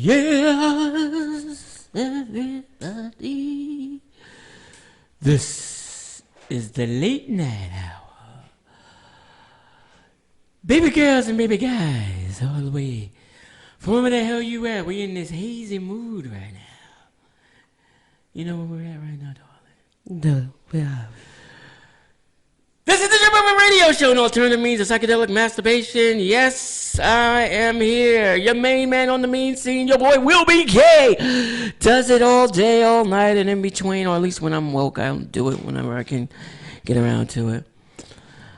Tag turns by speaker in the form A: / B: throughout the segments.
A: Yes, everybody. This is the late night hour. Baby girls and baby guys, all the way from where the hell you at? We're in this hazy mood right now. You know where we're at right now, darling?
B: No, we are.
A: This is the Trip Over Radio Show, an alternative means of psychedelic masturbation. Yes, I am here. Your main man on the mean scene, your boy Will Be K. Does it all day, all night, and in between, or at least when I'm woke. I don't do it whenever I can get around to it.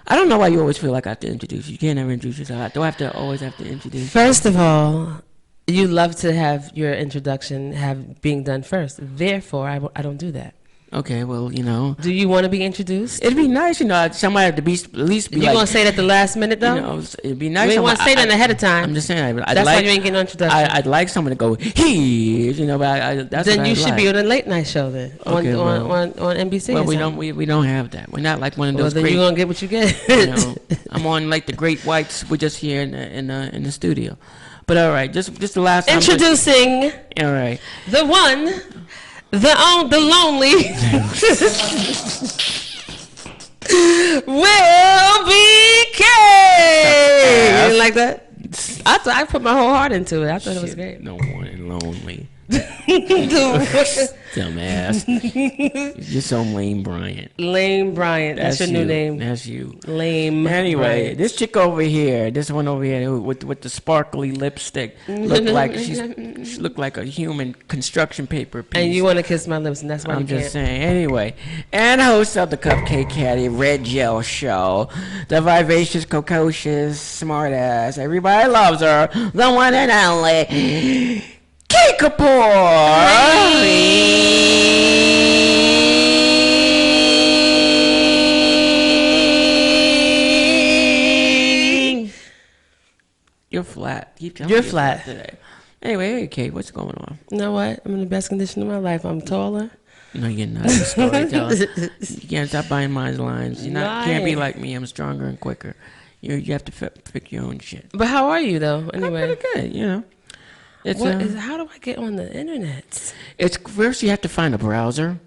A: I don't know why you always feel like I have to introduce you. You can't ever introduce yourself. Do I always have to introduce you?
B: First of all, you love to have your introduction being done first. Therefore, I don't do that.
A: Okay, well, you know.
B: Do you want to be introduced?
A: It'd be nice, you know, somebody at least be
B: you
A: like.
B: going to say that at the last minute, though?
A: You know, it'd be nice.
B: You want to say that ahead of time.
A: I'm just saying.
B: That's why you ain't getting no introduction.
A: I'd like someone to go, you know, but that's
B: then
A: what
B: you should be on a late night show then.
A: Okay,
B: on NBC.
A: Well, we don't have that. We're not like one of those
B: then
A: great.
B: You're going to get what you get.
A: You know, I'm on like the Great Whites. We're just here in the studio. But all right, just the last time.
B: Introducing.
A: All right.
B: The one. The lonely Will Be K. You didn't like that? I put my whole heart into it. I thought it was great.
A: No one and lonely. Dumbass. You're so Lame Bryant.
B: Lame Bryant. That's your new name.
A: That's you.
B: Lame.
A: Anyway,
B: Bryant.
A: this chick over here, this one over here with the sparkly lipstick, looked like a human construction paper piece.
B: And you want to kiss my lips, and that's why
A: I'm just saying. Anyway, and host of the Cupcake Caddy Red Gel Show, the vivacious, precocious, smartass. Everybody loves her. The one and only. Kate Kapoor! You're flat. Keep telling me
B: you're flat
A: today. Anyway, hey Kate, what's going on?
B: You know what? I'm in the best condition of my life. I'm taller.
A: No, you're not a storyteller. You can't stop buying my lines. You can't be like me. I'm stronger and quicker. You have to pick your own shit.
B: But how are you though? Anyway,
A: I'm pretty good. You know.
B: How do I get on the internet?
A: It's first you have to find a browser,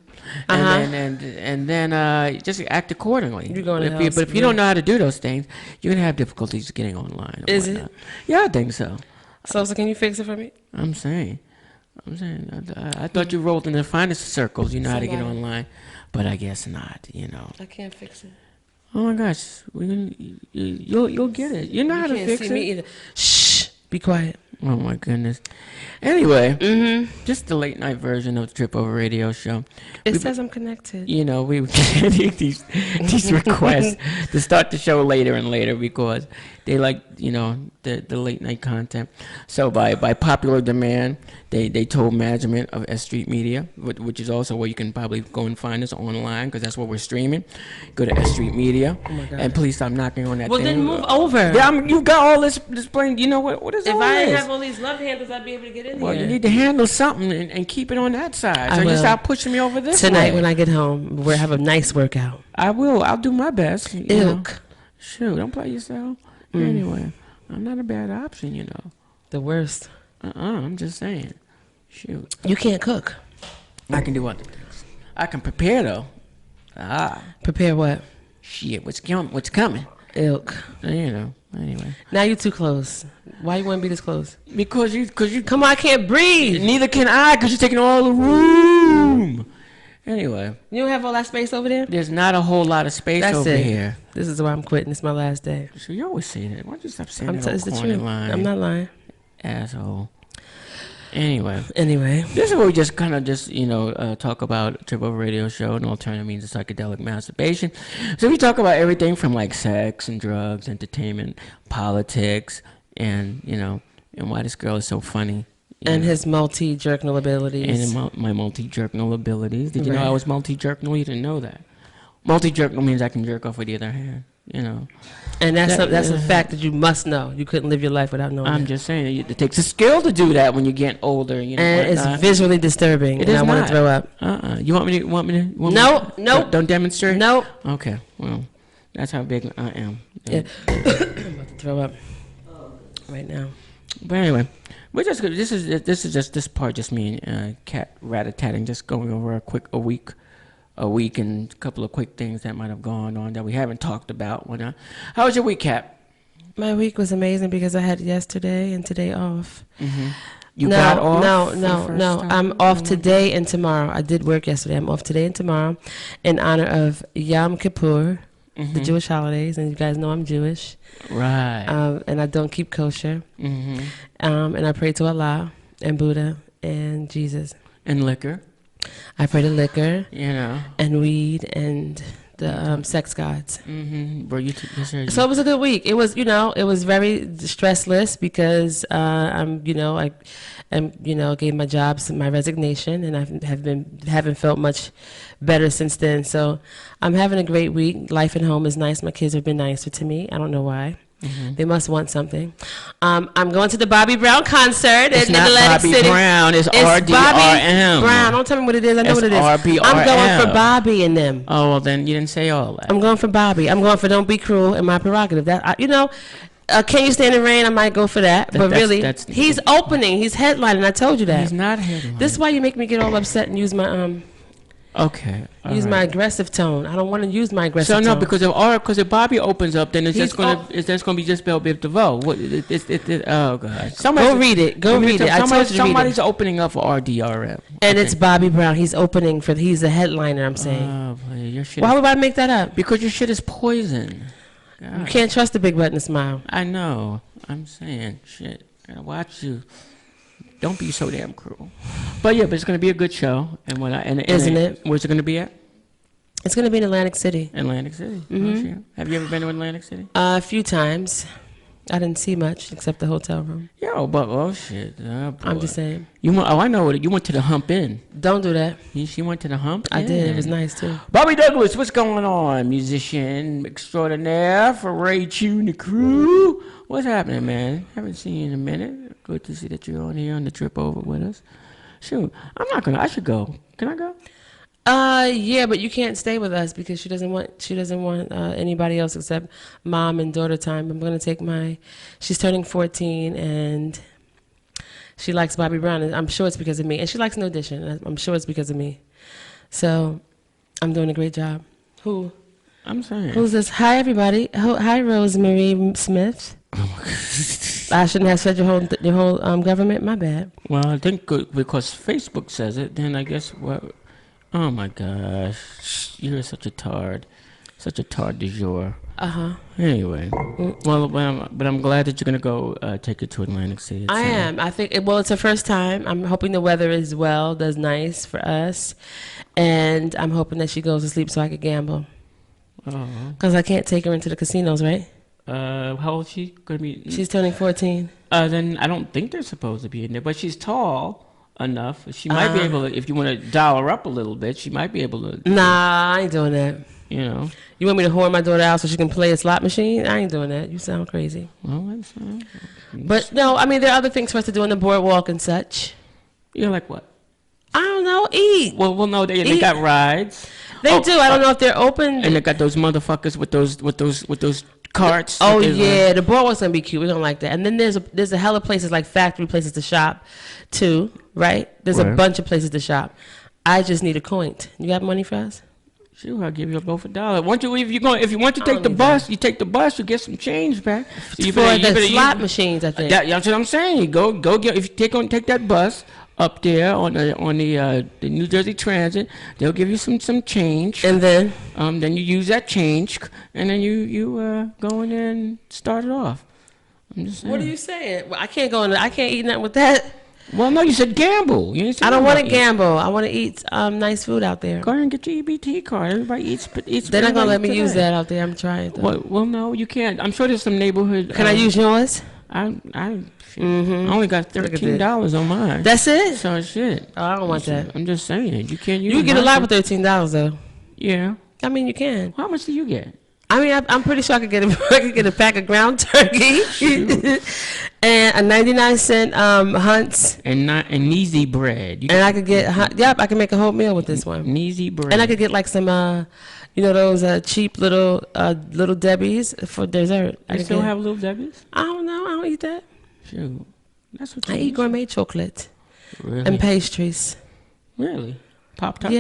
A: and then just act accordingly.
B: You're going
A: but if you don't know how to do those things, you're gonna have difficulties getting online.
B: Is it?
A: Yeah, I think so.
B: So can you fix it for me?
A: I'm saying. I thought you rolled in the finest circles. You know how to get online, but I guess not. You know.
B: I can't fix it.
A: Oh my gosh, you'll get it. You know how to fix it.
B: You can't see me either. Shh. Be quiet.
A: Oh my goodness. Anyway, just the late night version of the Trip Over Radio Show.
B: It says I'm connected.
A: You know, we get these requests to start the show later and later because they like, you know, the late night content. So by popular demand, they told management of S.STREET Media, which is also where you can probably go and find us online because that's what we're streaming. Go to S.STREET Media. Oh my God. And please stop knocking on that thing.
B: Well, then move over.
A: Yeah, you've got all this playing. You know what is all this?
B: If I didn't have all these love handles, I'd be able to get in here.
A: Well, you need to handle something and keep it on that side. So you stop pushing me over this
B: Tonight
A: way.
B: when I get home, we'll have a nice workout.
A: I will. I'll do my best.
B: Ilk.
A: Shoot, don't play yourself. Anyway, I'm not a bad option, you know.
B: The worst.
A: I'm just saying. Shoot.
B: You can't cook.
A: I can do other things. I can prepare, though.
B: Prepare what?
A: Shit, what's coming?
B: Ilk.
A: You know, anyway.
B: Now you're too close. Why you want to be this close?
A: Because you
B: Come on, I can't breathe.
A: Neither can I, because you're taking all the room. Anyway.
B: You don't have all that space over there?
A: There's not a whole lot of space over here.
B: This is why I'm quitting. It's my last day.
A: So you always say that. Why don't you stop saying that
B: It's the
A: corny
B: truth.
A: line?
B: I'm not lying.
A: Asshole. Anyway, this is where we just kind of you know, talk about Trip Over Radio Show, an alternative means of psychedelic masturbation. So we talk about everything from like sex and drugs, entertainment, politics, and you know, and why this girl is so funny.
B: And his multi-jerknal abilities.
A: And my multi-jerknal abilities. Did you know I was multi-jerknal? You didn't know that. Multi-jerknal means I can jerk off with the other hand. You know.
B: And that's a fact that you must know. You couldn't live your life without knowing.
A: I'm just saying it takes a skill to do that when you get older. You know,
B: and it's visually disturbing.
A: It is
B: I want to throw up.
A: You want me to?
B: No.
A: Don't demonstrate.
B: No.
A: Okay. Well, that's how big I am.
B: Yeah. I'm about to throw up right now.
A: But anyway, We're just this part just me and Cat rat-a-tatting, just going over a week and a couple of quick things that might have gone on that we haven't talked about. How was your week, Cat?
B: My week was amazing because I had yesterday and today off.
A: Mm-hmm. You got off?
B: No. I'm off today and tomorrow. I did work yesterday. I'm off today and tomorrow in honor of Yom Kippur, the Jewish holidays. And you guys know I'm Jewish.
A: Right.
B: And I don't keep kosher.
A: Mm-hmm.
B: And I pray to Allah and Buddha and Jesus.
A: And liquor.
B: I pray to liquor.
A: You know.
B: And weed and the sex gods.
A: Mm-hmm. Bro,
B: so it was a good week. It was, it was very stressless because gave my job my resignation, and I haven't felt much better since then. So I'm having a great week. Life at home is nice. My kids have been nicer to me. I don't know why. Mm-hmm. They must want something. I'm going to the Bobby Brown concert in Atlantic City.
A: Bobby Brown. It's RDRM.
B: Bobby Brown. Don't tell me what it is. I know what it is.
A: RBRM.
B: I'm going for Bobby and them.
A: Oh, well, then you didn't say all that.
B: I'm going for Bobby. I'm going for Don't Be Cruel and My Prerogative. Can You Stand in Rain? I might go for that. But really, he's opening. He's headlining. I told you that.
A: He's not headlining.
B: This is why you make me get all upset and use my my aggressive tone. I don't want to use my aggressive tone.
A: So no, because if Bobby opens up, then it's just gonna be just Belle Biv DeVoe. Oh god.
B: Go read it.
A: Somebody's opening up for RDRM.
B: And it's Bobby Brown. He's opening for. He's a headliner. I'm saying.
A: Oh, your shit.
B: Why would I make that up?
A: Because your shit is poison. God.
B: You can't trust the big button smile.
A: I know. I'm saying shit. Gotta watch you. Don't be so damn cruel. But it's going to be a good show. Isn't it? Where's it going to be at?
B: It's going to be in Atlantic City.
A: Atlantic City?
B: Mm-hmm.
A: Oh, shit. Have you ever been to Atlantic City?
B: A few times. I didn't see much except the hotel room.
A: Shit.
B: I'm just saying.
A: I know what you went to the Hump Inn.
B: Don't do that.
A: She went to the Hump
B: I
A: Inn?
B: did. It was nice, too.
A: Bobby Douglas, what's going on? Musician extraordinaire for Ray Chew and the crew. What's happening, man? Haven't seen you in a minute. Good to see that you're on here on the trip over with us. Shoot, I should go. Can I go?
B: Yeah, but you can't stay with us because she doesn't want anybody else except mom and daughter time. I'm gonna take she's turning 14 and she likes Bobby Brown, and I'm sure it's because of me. And she likes No Audition, and I'm sure it's because of me. So I'm doing a great job. Who?
A: I'm saying.
B: Who's this? Hi, everybody. Hi, Rosemary Smith. I shouldn't have said your whole government. My bad.
A: Well, I think because Facebook says it, then I guess what? Oh my gosh, you're such a tard du jour. Anyway, well, but I'm glad that you're gonna go take it to Atlantic City.
B: I am. I think it's her first time. I'm hoping the weather is does nice for us, and I'm hoping that she goes to sleep so I could gamble. Because I can't take her into the casinos, right?
A: How old is she gonna be?
B: She's turning 14.
A: Then I don't think they're supposed to be in there, but she's tall enough. She might be able to, if you want to dial her up a little bit, she might be able to.
B: Nah, I ain't doing that.
A: You
B: want me to whore my daughter out so she can play a slot machine? I ain't doing that. You sound crazy.
A: Well,
B: but no, I mean, there are other things for us to do on the boardwalk and such.
A: You're like what?
B: I don't know. Eat.
A: Well, no, they got rides.
B: They do. I don't know if they're open.
A: And they got those motherfuckers with those carts.
B: Oh yeah, the boardwalk's gonna be cute. We don't like that. And then there's a hell of places like factory places to shop, too. Right? There's a bunch of places to shop. I just need a coin. You got money for us?
A: Sure, I'll give you both $1. If you want to take the bus, you take the bus. You get some change back.
B: So you the slot machines, I think.
A: That's what I'm saying. You go get. If you take that bus up there on the New Jersey Transit, they'll give you some change.
B: And then
A: you use that change, and then you go in there and start it off. I'm just saying.
B: What are you saying? Well, I can't go in there. I can't eat nothing with that.
A: Well, no, you said gamble.
B: I don't want to gamble. I want to eat nice food out there.
A: Go ahead and get your EBT card. Everybody eats.
B: They're not gonna let me use that out there. I'm trying.
A: Well, no, you can't. I'm sure there's some neighborhood.
B: Can I use yours?
A: I only got $13 on mine.
B: That's it?
A: So shit.
B: Oh, I don't want that.
A: I'm just saying, you can't use.
B: You get a lot with $13 though.
A: Yeah.
B: I mean, you can.
A: How much do you get?
B: I mean, I'm pretty sure I could get a pack of ground turkey and a 99-cent Hunt's
A: and Neasy bread.
B: And I could get I can make a whole meal with this one.
A: Neasy bread.
B: And I could get like some those cheap little Debbie's for dessert.
A: You still have Little Debbie's?
B: I don't know. I don't eat that.
A: Shoot. That's what
B: I
A: you
B: eat gourmet chocolate
A: Really?
B: and pastries.
A: Really? Pop-Tarts?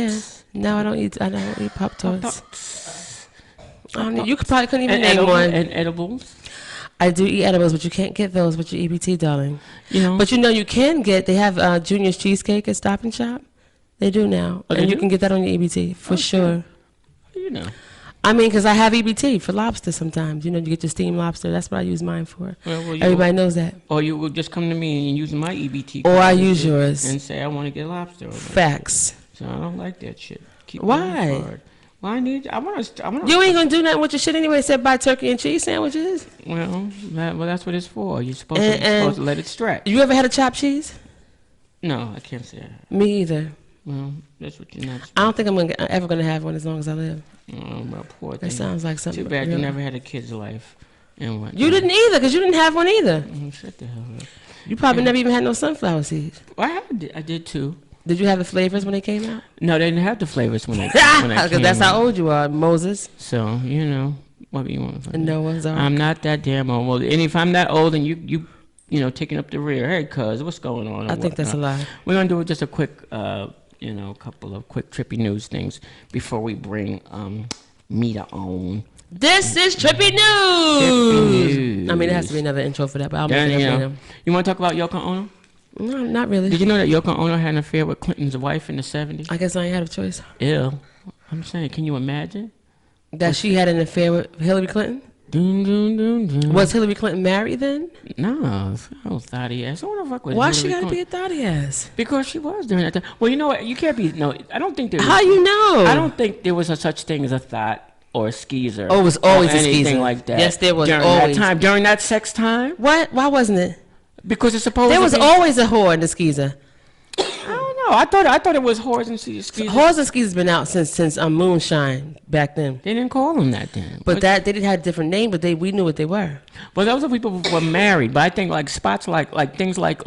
B: Yeah. No, I don't eat Pop-Tarts.
A: Pop-Tarts.
B: You probably couldn't even
A: And
B: name one.
A: And edibles?
B: I do eat edibles, but you can't get those with your EBT, darling.
A: You know?
B: But you can get, they have Junior's Cheesecake at Stop and Shop. They do now.
A: Oh, they
B: and you
A: do?
B: can get that on your EBT, for sure.
A: You know.
B: I mean, because I have EBT for lobster sometimes. You get your steamed lobster. That's what I use mine for.
A: Well,
B: Everybody knows that.
A: Or you will just come to me and use my EBT.
B: Or I use yours.
A: And say, I want to get lobster.
B: Facts.
A: So I don't like that shit. Keep
B: Why?
A: Well, I want to.
B: You ain't going to do nothing with your shit anyway except buy turkey and cheese sandwiches.
A: Well, that's what it's for. You're supposed to let it stretch.
B: You ever had a chopped cheese?
A: No, I can't say that.
B: Me either.
A: Well, that's what you're not supposed
B: I don't think I'm ever going to have one as long as I live.
A: Oh, my poor thing.
B: That sounds like something.
A: Too bad
B: real.
A: you never had a kid's life. And what?
B: You didn't either, because you didn't have one either.
A: Shut the hell up.
B: You probably never even had no sunflower seeds.
A: Well, I did too.
B: Did you have the flavors when they came out?
A: No, they didn't have the flavors when they came
B: Because that's how old you are, Moses.
A: So, what do you want from me?
B: Noah's Ark.
A: I'm not that damn old. And if I'm that old and you taking up the rear, hey, cuz, what's going on?
B: I think that's a lie.
A: We're going to do just a quick, couple of quick trippy news things before we bring Mita on.
B: This is Trippy News. I mean, it has to be another intro for that, but I'll make it up later.
A: You want to talk about Yoko Ono?
B: No, not really.
A: Did you know that Yoko Ono had an affair with Clinton's wife in the 70s?
B: I guess I ain't had a choice.
A: Ew. I'm saying, can you imagine?
B: That she had an affair with Hillary Clinton?
A: Dun, dun, dun, dun.
B: Was Hillary Clinton married then?
A: No, I was thotty ass. What the fuck was
B: Why
A: Hillary
B: she gotta
A: Clinton?
B: be a thotty ass?
A: Because she was during that time. Well, you know what? You can't be. No, I don't think there was.
B: How you know?
A: I don't think there was a such thing as a thought or a skeezer.
B: Oh, it was always
A: or
B: a
A: anything
B: skeezer.
A: like that.
B: Yes, there was
A: during
B: always.
A: that time. During that sex time.
B: What? Why wasn't it?
A: Because it's supposed
B: There
A: to
B: was
A: be,
B: always a whore in the skeezer.
A: I don't know. I thought it was whores and skeezers.
B: Whores and skeezers been out since Moonshine back then.
A: They didn't call them that then.
B: But they did have a different name, but we knew what they were.
A: Well, those are people who were married. But I think like spots like things like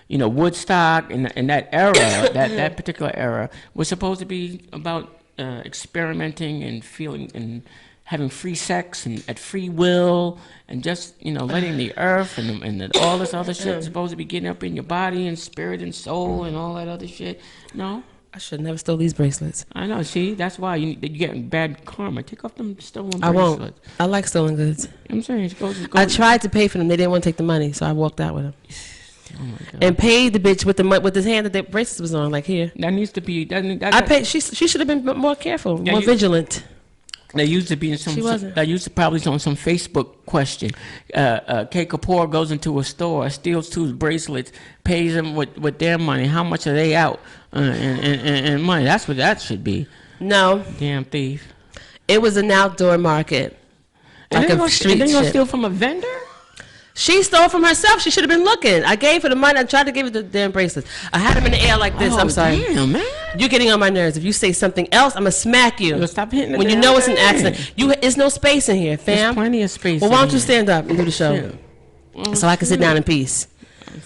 A: Woodstock and that era, that particular era was supposed to be about experimenting and feeling and having free sex and at free will and just letting the earth and all this other shit supposed to be getting up in your body and spirit and soul and all that other shit. No.
B: I should never stole these bracelets.
A: I know. See, that's why you get bad karma. Take off them stolen
B: I
A: bracelets.
B: won't. I like stolen goods.
A: I'm saying, go.
B: I tried to pay for them. They didn't want to take the money, so I walked out with them.
A: Oh my God.
B: And paid the bitch with the hand that the bracelet was on, like here.
A: That needs to be.
B: I paid. She should have been more careful, more vigilant.
A: There used to be in some.
B: She wasn't.
A: That used to probably on some Facebook question. Kate Kapoor goes into a store, steals two bracelets, pays them with their money. How much are they out in money? That's what that should be.
B: No,
A: Damn thief.
B: it was an outdoor market, like a street
A: and then you
B: shit.
A: steal from a vendor.
B: She stole from herself. She should have been looking. I gave her the money. I tried to give her the damn bracelets. I had them in the air like this. I'm sorry.
A: Damn, man.
B: You're getting on my nerves. If you say something else, I'm gonna smack you.
A: Yo, stop hitting the
B: when you
A: damn
B: know it's an
A: thing.
B: accident. There's no space in here, fam.
A: There's plenty of space.
B: Well, why don't
A: in
B: you
A: here.
B: stand up and do the show,
A: Shit.
B: so I can sit down in peace?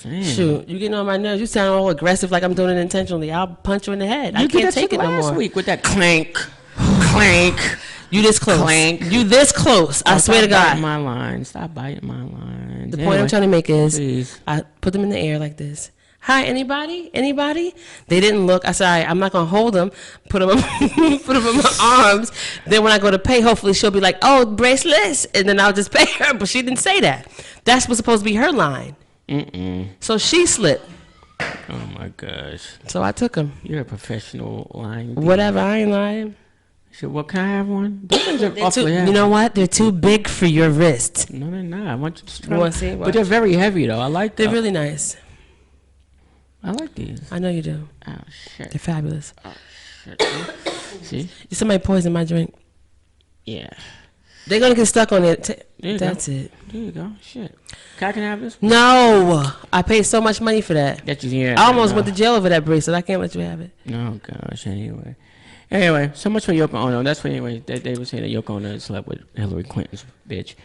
A: Damn.
B: Shoot, you getting on my nerves. You sound all aggressive, like I'm doing it intentionally. I'll punch you in the head. I
A: You did
B: can't
A: that
B: take
A: shit
B: it no
A: last
B: more.
A: week with that clank, clank.
B: You this close.
A: Clank.
B: You this close. I swear to
A: Stop biting
B: God.
A: my line. Stop biting my line.
B: The point I'm trying to make is,
A: Please.
B: I put them in the air like this. Hi, anybody? Anybody? They didn't look. I said, all right, I'm not gonna hold them. Put them, put them in my arms. Then when I go to pay, hopefully she'll be like, "Oh, bracelets," and then I'll just pay her. But she didn't say that. That's what's supposed to be her line. So she slipped.
A: Oh my gosh.
B: So I took them.
A: You're a professional lying. thief.
B: Whatever. I ain't lying.
A: So what, can I have one? Those things are
B: They're
A: awfully
B: too,
A: heavy.
B: you know what? They're too big for your wrist.
A: No, they're not. I want you to try.
B: You wanna see?
A: But they're very heavy though. I like
B: They're
A: them.
B: really nice.
A: I like these.
B: I know you do.
A: Oh shit.
B: They're fabulous.
A: Oh shit. See?
B: Somebody poisoned my drink.
A: Yeah.
B: They're gonna get stuck on it.
A: There you
B: That's
A: go.
B: it.
A: There you go. Shit. Can I have this?
B: No, I paid so much money for that.
A: That you hear.
B: I almost went to jail over that bracelet. I can't let you have it.
A: Oh gosh. Anyway, so much for Yoko Ono. That's what anyway. They were saying that Yoko Ono slept with Hillary Clinton's bitch.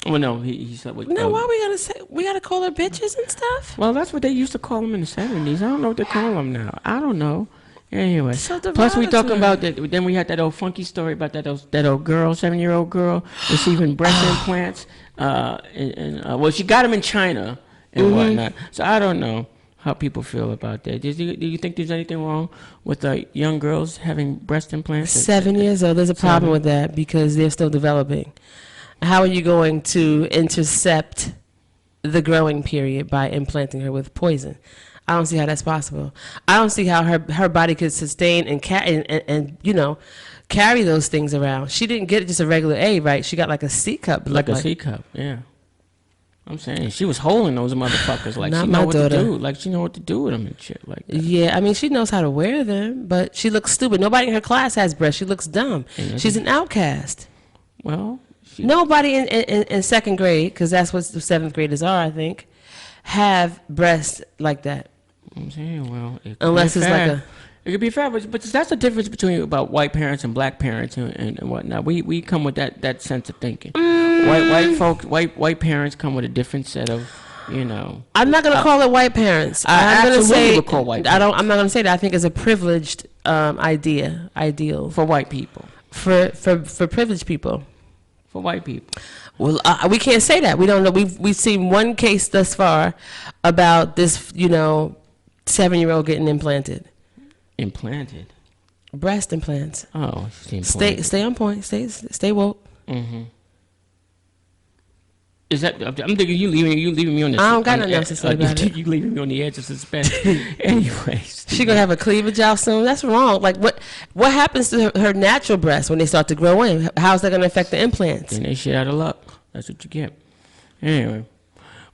A: Well, no, he slept with.
B: No, why we gotta say we gotta call her bitches and stuff?
A: Well, that's what they used to call them in the 70s. I don't know what they call them now. I don't know. Anyway,
B: So
A: plus we talking about
B: derogatory.
A: that. Then we had that old funky story about that old girl, 7-year-old girl receiving breast implants. Well, she got them in China and whatnot. So I don't know how people feel about that. Do you think there's anything wrong with young girls having breast implants?
B: 7 years old. There's a problem with that because they're still developing. How are you going to intercept the growing period by implanting her with poison? I don't see how that's possible. I don't see how her body could sustain and you know, carry those things around. She didn't get just a regular A, right? She got like a C cup.
A: Like a C cup, yeah. I'm saying she was holding those motherfuckers like
B: Not
A: she
B: my
A: know what
B: daughter.
A: to do. Like she know what to do with them and shit like that.
B: Yeah, I mean, she knows how to wear them, but she looks stupid. Nobody in her class has breasts. She looks dumb. She's an outcast.
A: Well,
B: Nobody in second grade, because that's what the seventh graders are, I think, have breasts like that.
A: I'm saying, well,
B: Unless it's like a...
A: It could be fair, but that's the difference between about white parents and black parents and whatnot. We come with that sense of thinking. White folks, white parents come with a different set of, you know.
B: I'm not gonna call it white parents.
A: I
B: I'm gonna
A: absolutely
B: say
A: would call white
B: I'm not gonna say that. I think it's a privileged ideal
A: for white people.
B: For privileged people.
A: For white people.
B: Well, we can't say that. We don't know. We've seen one case thus far about this, 7-year-old getting implanted.
A: Implanted.
B: Breast implants.
A: Oh, she's implanted.
B: Stay on point. Stay woke.
A: Mm-hmm. Is that? I'm thinking you leaving me on the.
B: I don't got nothing else to say about it.
A: You leaving me on the edge of suspense. Anyways,
B: she gonna have a cleavage out soon. That's wrong. Like what happens to her natural breasts when they start to grow in? How's that gonna affect the implants?
A: And they shit out of luck. That's what you get. Anyway,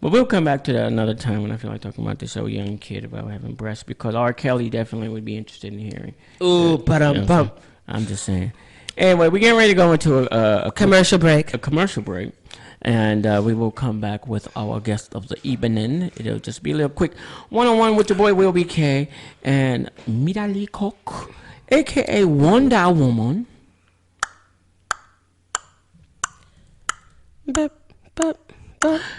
A: but we'll come back to that another time when I feel like talking about this old young kid about having breasts, because R. Kelly definitely would be interested in hearing.
B: Ooh, bum.
A: I'm just saying. Anyway, we're getting ready to go into a
B: commercial break.
A: A commercial break. And we will come back with our guest of the evening. It'll just be a little quick one-on-one with your boy Will B. K. and Midali Cook, a.k.a. Wonder Woman.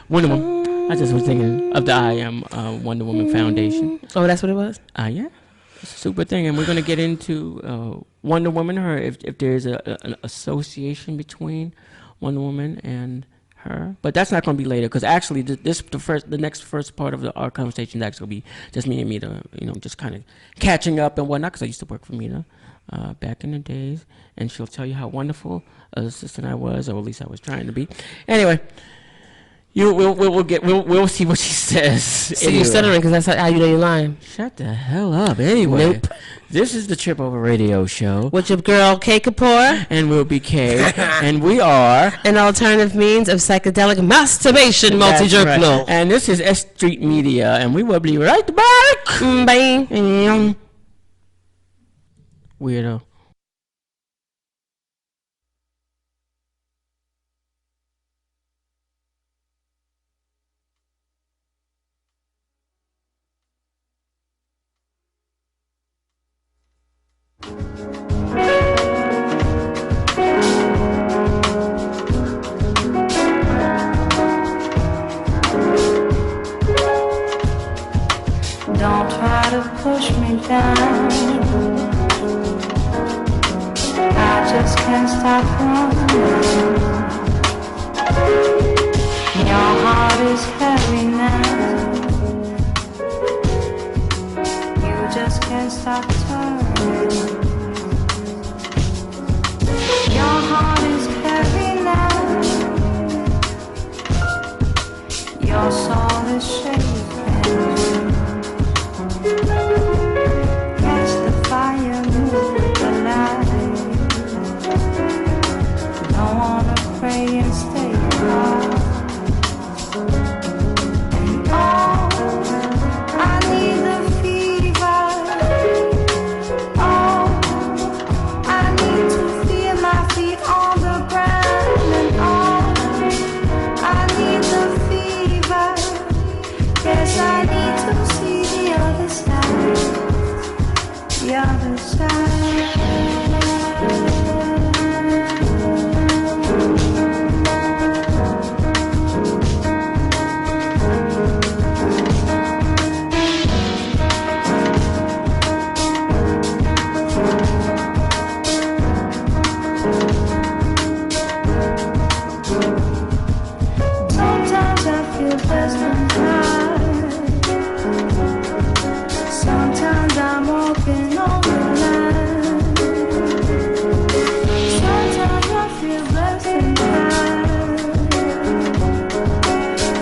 A: Wonder Woman. I just was thinking of the I Am Wonder Woman Foundation.
B: Oh, that's what it was?
A: Yeah. It's a super thing. And we're going to get into Wonder Woman, or if there's an association between Wonder Woman and her, but that's not going to be later, because actually the next first part of our conversation is actually going to be just me and Mita, just kind of catching up and whatnot, because I used to work for Mita back in the days, and she'll tell you how wonderful an assistant I was, or at least I was trying to be. Anyway, we'll see what she says.
B: So
A: anyway.
B: you're stuttering because that's how you know you're lying.
A: Shut the hell up. Anyway,
B: Nope.
A: This is the Trip Over Radio Show.
B: With your girl K Kapoor.
A: And Will Be K. And we are
B: an alternative means of psychedelic masturbation multi-journal.
A: Right. And this is S.STREET Media, and we will be right back.
B: Bye.
A: Weirdo.
C: Don't try to push me down. I just can't stop running. Your heart is heavy now. You just can't stop turning. Your heart is heavy now. Your soul is shaking. Catch the fire, move the light. Don't wanna pray and stay alive. And oh, I need the fever. Oh, I need to feel my feet on the ground. And oh, I need the fever. Yes, I need to see the other side. The other side. walking on the line. Sometimes I feel blessed and tired.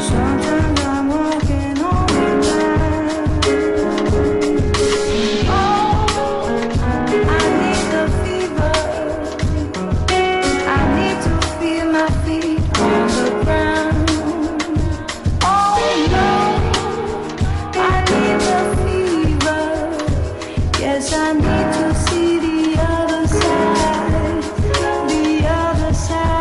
C: Sometimes I'm walking on the line. Oh, I need the fever. I need to feel my feet on the ground. Oh no, I need the fever. Yes, I need to see the other side, the other side.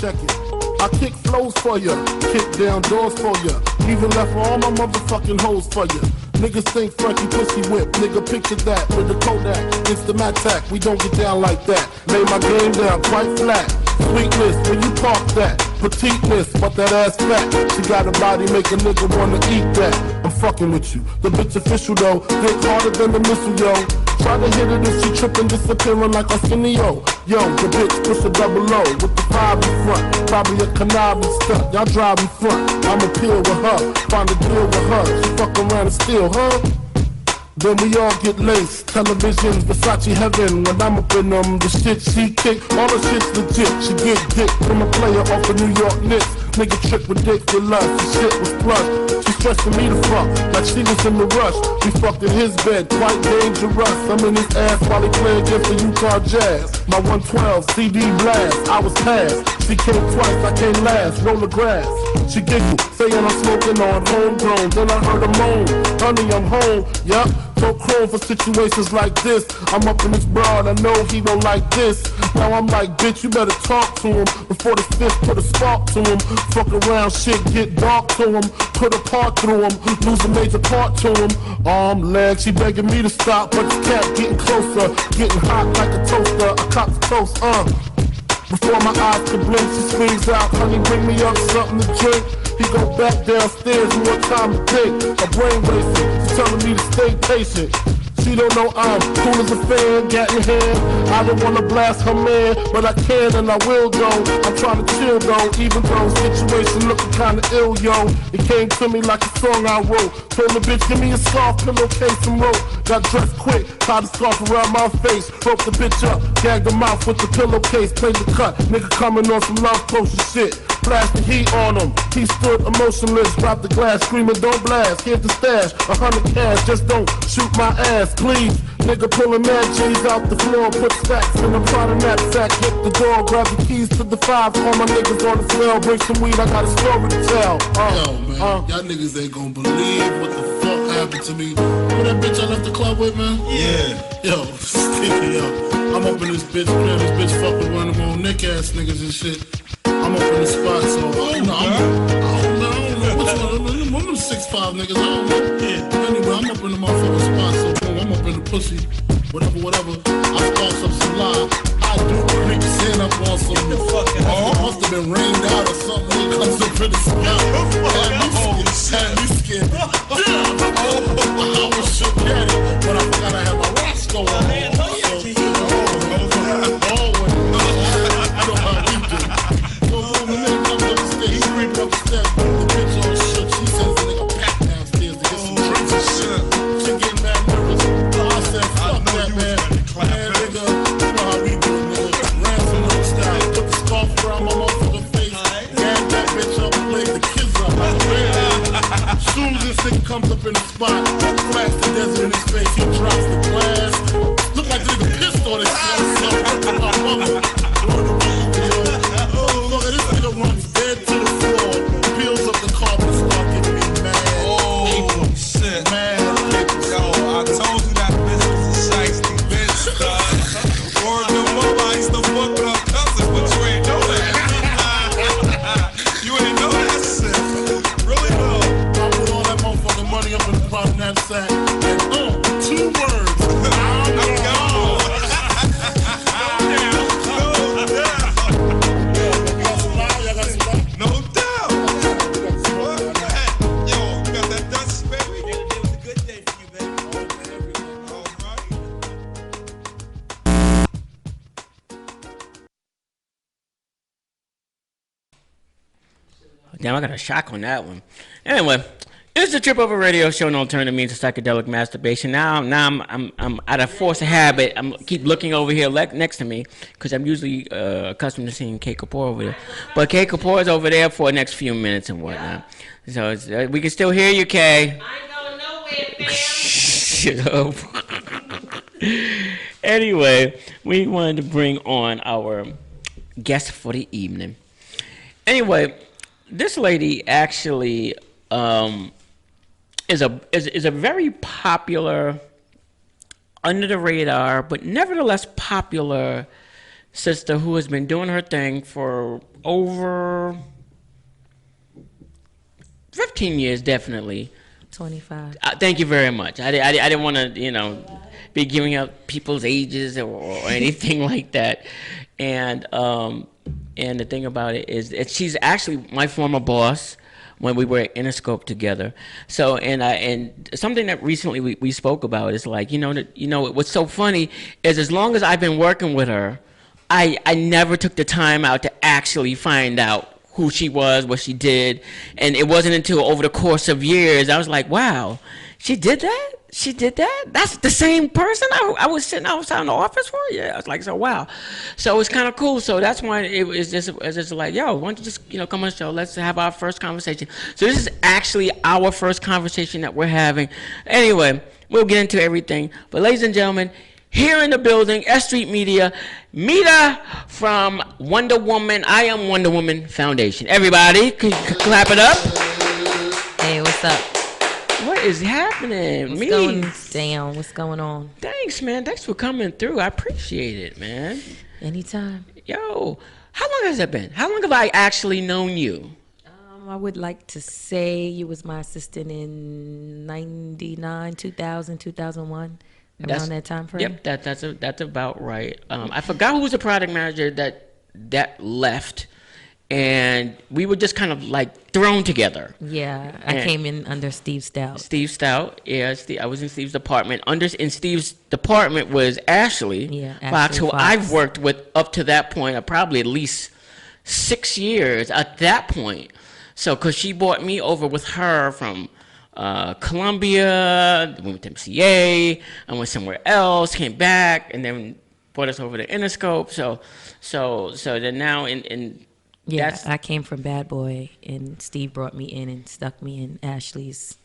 D: check it. I kick flows for ya, kick down doors for ya, even left all my motherfucking hoes for ya. Niggas think Frankie pussy whip, nigga picture that with the Kodak, Instamatic, we don't get down like that. Lay my game down quite flat, sweetness, when you park that, petiteness, but that ass fat. She got a body, make a nigga wanna eat that. I'm fucking with you, the bitch official though, hit harder than the missile, yo. Try to hit it if she trippin', disappearing like Arsenio. Yo, the bitch push a double O with the 5 in front. Probably a conniving stunt, y'all drive in front. I'ma peel with her, find a deal with her. She fuck around and steal, huh? Then we all get laced, television, Versace heaven. When I'm up in them, the shit she kick, all the shit's legit. She get dick from a player off the New York Knicks. Nigga trick with dick with lust, the shit was plush. She stressing me to fuck, like she was in the rush. We fucked in his bed, quite dangerous. I'm in his ass while he play against the Utah Jazz. My 112 CD blast, I was passed. She came twice, I came last, roll the grass. She giggled, saying I'm smoking on homegrown. Then I heard her moan, honey, I'm home. Yup, so chrome for situations like this. I'm up in this broad, I know he won't like this. Now I'm like, bitch, you better talk to him before the fist put a spark to him. Fuck around, shit get dark to him. Put a part through him, lose a major part to him. Arm, leg, she begging me to stop, but the cat getting closer, getting hot like a toaster. A cop's toast, Before my eyes could blink, she screams out, honey, bring me up something to drink. He go back downstairs, more time to think. Her brain racing, she's telling me to stay patient. She don't know I'm cool as a fan, got in hand. I don't wanna blast her man, but I can and I will go. I'm trying to chill though, even though situation looking kinda ill, yo. It came to me like a song I wrote. Told the bitch, give me a scarf, pillowcase and rope. Got dressed quick, tied the scarf around my face. Broke the bitch up, gagged her mouth with the pillowcase. Played the cut, nigga coming on some love potion shit. Flash the heat on him, he stood emotionless. Dropped the glass, screaming, don't blast. Here's the stash, 100 cash, just don't shoot my ass, please. Nigga pulling mad G's out the floor, put stacks in a Prada knapsack, hit the door, grab the keys to the 5. All my niggas on the smell, bring some weed, I got a story to tell.
E: Yo, man, y'all niggas ain't gonna believe what the fuck happened to me. Remember that bitch I left the club with, man? Yeah. Yo, sticky, yo. I'm up in this bitch, man, this bitch fucking one of them old Nick ass niggas and shit. I'm up in the spot, so I don't know which one. One of them 6'5" niggas, I don't know. Yeah. Anyway, I'm up in the motherfucking spot, so boom, I'm up in the pussy, whatever. I sparks up some lie. I do creep sin up on some. Must have been rained out or something. He comes up in the spot. Had me scared. I was shook at it, but I forgot I had my Roscoe on. Comes up in the spot, flash the desert in his face, he drops the glass. Look like the nigga pissed on his my mother. Look at this nigga runs dead to the floor, peels up the carpet and start giving me mad. Oh shit. Mad. Yo, I told you that bitch was a shiesty bitch, Word no more, I used to fuck with her cousin, but you ain't know that. You ain't know that shit. Really though. Money up in the bottom knapsack and 2 words. I'm gone. No doubt. Yo, you got that dust, baby? It was a good day for you, baby. All right.
A: Damn, I got a shock on that one. Anyway. It's the Trip Over Radio Show, an alternative means of psychedelic masturbation. Now I'm out of force of habit. I'm keep looking over here next to me because I'm usually accustomed to seeing Kay Kapoor over there. But Kay Kapoor is over there for the next few minutes and whatnot. So it's, we can still hear you, Kay.
B: I ain't going nowhere, fam.
A: Shut up. Anyway, we wanted to bring on our guest for the evening. Anyway, this lady actually is a very popular, under the radar, but nevertheless popular sister who has been doing her thing for over 15 years, definitely.
F: 25.
A: Thank you very much. I didn't want to, be giving out people's ages or anything like that. And the thing about it is that she's actually my former boss when we were at Interscope together. So, and something that recently we spoke about is like, what's so funny is as long as I've been working with her, I never took the time out to actually find out who she was, what she did. And it wasn't until over the course of years, I was like, wow, She did that? She did that? That's the same person I was sitting outside in the office for? Yeah, I was like, so wow. So it's kind of cool. So that's why it's just like, yo, why don't you just, come on the show? Let's have our first conversation. So this is actually our first conversation that we're having. Anyway, we'll get into everything. But ladies and gentlemen, here in the building, S.STREET Media, Mita from Wonder Woman, I Am Wonder Woman Foundation. Everybody, can you clap it up?
F: Hey, what's up?
A: What is happening?
F: What's going down? What's going on?
A: Thanks, man. Thanks for coming through. I appreciate it, man.
F: Anytime.
A: Yo, how long has that been? How long have I actually known you?
F: I would like to say you was my assistant in 99, 2000, 2001, around that time frame.
A: Yep, that's about right. I forgot who was the product manager that left. And we were just kind of like thrown together.
F: Yeah, I came in under Steve Stout.
A: Steve Stout, yeah. I was in Steve's department. In Steve's department was Ashley Fox, who I've worked with up to that point, probably at least 6 years at that point. So, because she brought me over with her from Columbia, went to MCA, I went somewhere else, came back, and then brought us over to Interscope. So then now in
F: yeah, I came from Bad Boy, and Steve brought me in and stuck me in Ashley's,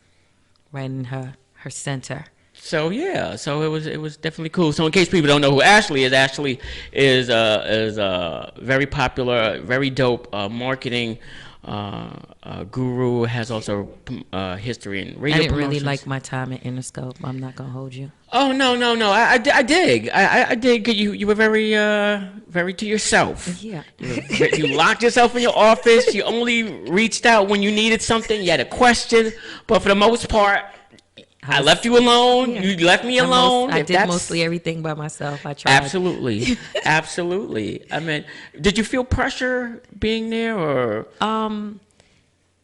F: right in her center.
A: So yeah, so it was definitely cool. So in case people don't know who Ashley is a very popular, very dope marketing guru. Has also history in radio.
F: I didn't
A: promotions.
F: really like my time at Interscope. I'm not gonna hold you.
A: Oh no! I dig. I dig. You were very to yourself.
F: Yeah.
A: You locked yourself in your office. You only reached out when you needed something. You had a question, but for the most part, I left you alone. Yeah. You left me alone.
F: I did mostly everything by myself. I tried.
A: Absolutely. I mean, did you feel pressure being there, or?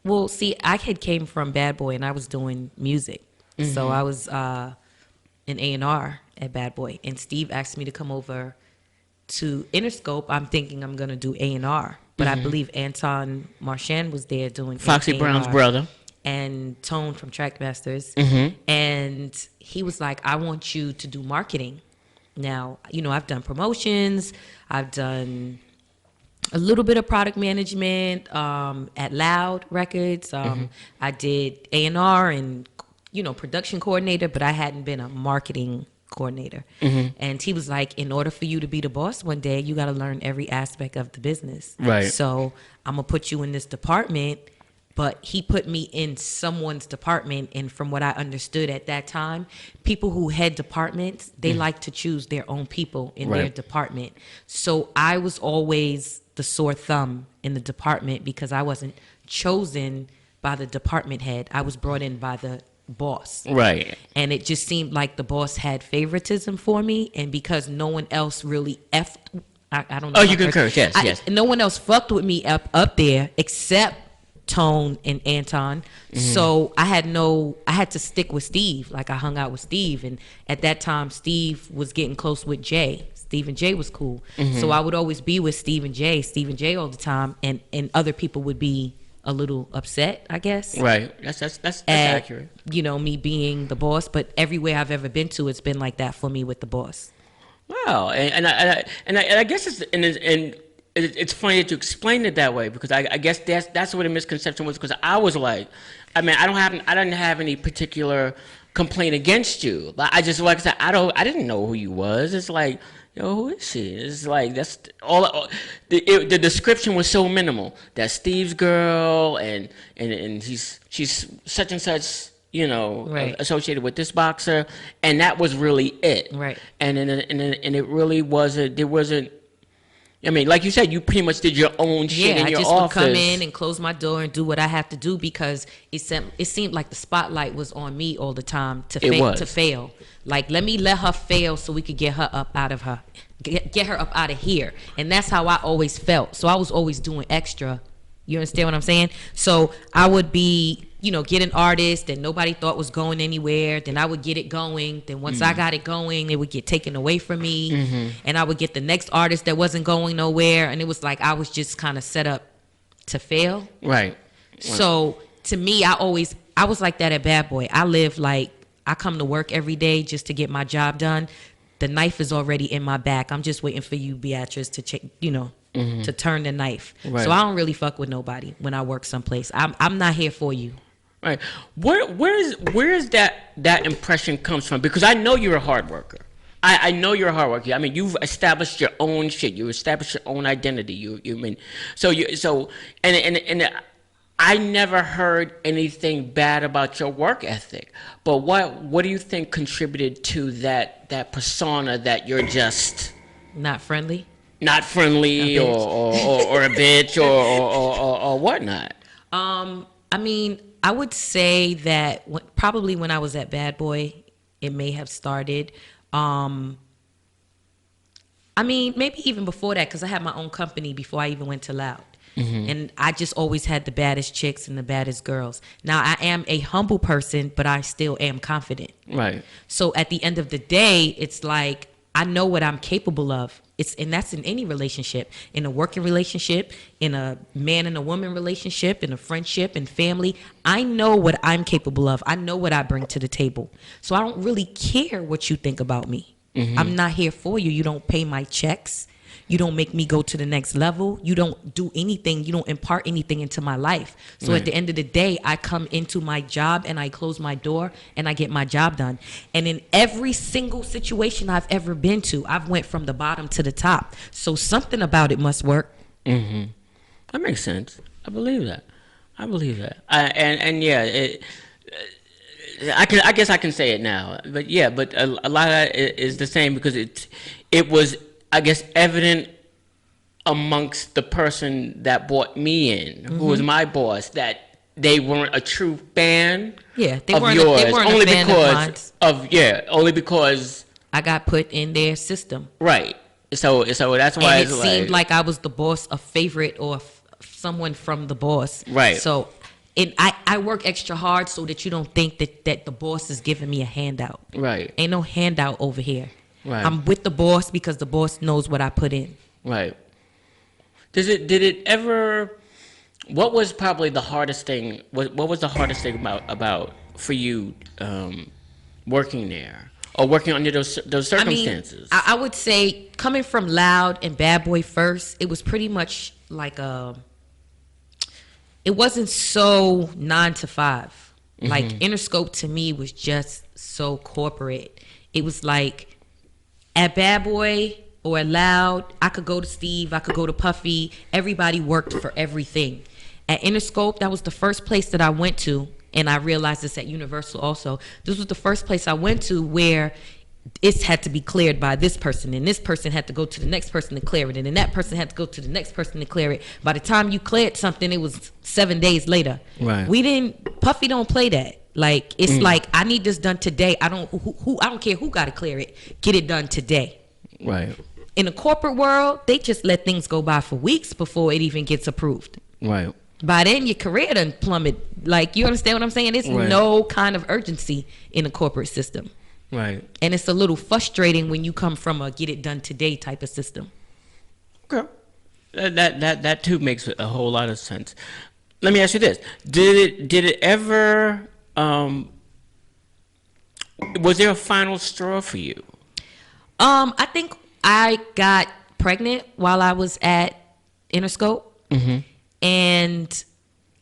F: Well, see, I had came from Bad Boy, and I was doing music, so I was in A&R at Bad Boy, and Steve asked me to come over to Interscope. I'm thinking I'm gonna do A&R, but I believe Anton Marchand was there doing
A: Foxy
F: A&R.
A: Brown's brother.
F: And Tone from Trackmasters. And he was like, I want you to do marketing. Now, I've done promotions. I've done a little bit of product management at Loud Records. I did A&R and, production coordinator, but I hadn't been a marketing coordinator. And he was like, in order for you to be the boss one day, you got to learn every aspect of the business.
A: Right.
F: So I'm going to put you in this department. But he put me in someone's department, and from what I understood at that time, people who head departments, they like to choose their own people in their department. So I was always the sore thumb in the department because I wasn't chosen by the department head. I was brought in by the boss.
A: Right.
F: And it just seemed like the boss had favoritism for me, and because no one else really effed, I don't know.
A: Oh, you can curse, yes.
F: No one else fucked with me up there except Tone and Anton. So I had to stick with Steve. Like, I hung out with Steve, and at that time Steve was getting close with Jay. Steve and Jay was cool. So I would always be with Steve and Jay all the time, and other people would be a little upset, I guess.
A: Right. That's accurate.
F: Me being the boss, but everywhere I've ever been to, it's been like that for me with the boss.
A: Wow. And I guess it's funny that you explained it that way, because I guess that's what the misconception was, because I was like, I mean, I didn't have any particular complaint against you. I just, like I said, I didn't know who you was. It's like, yo, who is she? It's like, that's all. The description was so minimal. That's Steve's girl, and she's such and such, associated with this boxer, and that was really it.
F: Right.
A: And it really wasn't. There wasn't. I mean, like you said, you pretty much did your own shit in your office. Yeah, I just would come in
F: and close my door and do what I have to do, because it seemed like the spotlight was on me all the time to fail. Like, let her fail so we could get her up out of her, get her up out of here. And that's how I always felt. So I was always doing extra. You understand what I'm saying? So I would be, get an artist that nobody thought was going anywhere. Then I would get it going. Then once I got it going, it would get taken away from me. And I would get the next artist that wasn't going nowhere. And it was like I was just kind of set up to fail.
A: Right.
F: So to me, I was like that at Bad Boy. I lived like I come to work every day just to get my job done. The knife is already in my back. I'm just waiting for you, Beatrice, to to turn the knife. Right. So I don't really fuck with nobody when I work someplace. I'm not here for you.
A: Right. Where is that impression comes from? Because I know you're a hard worker. I know you're a hard worker. I mean, you've established your own shit. You established your own identity. You mean and I never heard anything bad about your work ethic. But what do you think contributed to that persona that you're just
F: not friendly?
A: Not friendly or a bitch or whatnot.
F: I mean, I would say that probably when I was at Bad Boy, it may have started. I mean, maybe even before that, because I had my own company before I even went to Loud. Mm-hmm. And I just always had the baddest chicks and the baddest girls. Now, I am a humble person, but I still am confident.
A: Right.
F: So at the end of the day, it's like I know what I'm capable of. And that's in any relationship, in a working relationship, in a man and a woman relationship, in a friendship and family. I know what I'm capable of. I know what I bring to the table. So I don't really care what you think about me. Mm-hmm. I'm not here for you. You don't pay my checks. You don't make me go to the next level. You don't do anything. You don't impart anything into my life. So right. At the end of the day, I come into my job and I close my door and I get my job done. And in every single situation I've ever been to, I've went from the bottom to the top. So something about it must work.
A: Mm-hmm. That makes sense. I believe that. I guess I can say it now. But yeah, but a lot of that is the same because it was, I guess, evident amongst the person that brought me in, mm-hmm. who was my boss, that they weren't a true fan of yours.
F: They weren't
A: only
F: a fan
A: because
F: of
A: only because
F: I got put in their system.
A: Right. So that's why
F: and it seemed like I was the boss, a favorite, or someone from the boss.
A: Right.
F: So I work extra hard so that you don't think that the boss is giving me a handout.
A: Right.
F: Ain't no handout over here.
A: Right.
F: I'm with the boss because the boss knows what I put in.
A: Right. Did it ever? What was probably the hardest thing? What was the hardest thing about for you working there or working under those circumstances?
F: I would say coming from Loud and Bad Boy first, it was pretty much like it wasn't so 9 to 5. Mm-hmm. Like Interscope to me was just so corporate. It was like. At Bad Boy or at Loud, I could go to Steve, I could go to Puffy. Everybody worked for everything. At Interscope, that was the first place that I went to, and I realized this at Universal also. This was the first place I went to where it had to be cleared by this person, and this person had to go to the next person to clear it, and then that person had to go to the next person to clear it. By the time you cleared something, it was 7 days later.
A: Right.
F: Puffy don't play that. Like it's like I need this done today. I don't care who got to clear it. Get it done today.
A: Right.
F: In the corporate world, they just let things go by for weeks before it even gets approved.
A: Right.
F: By then, your career done plummet. Like you understand what I'm saying? It's no kind of urgency in the corporate system.
A: Right.
F: And it's a little frustrating when you come from a get it done today type of system.
A: Okay. That too makes a whole lot of sense. Let me ask you this: Did it ever? Was there a final straw for you?
F: I think I got pregnant while I was at Interscope, mm-hmm. and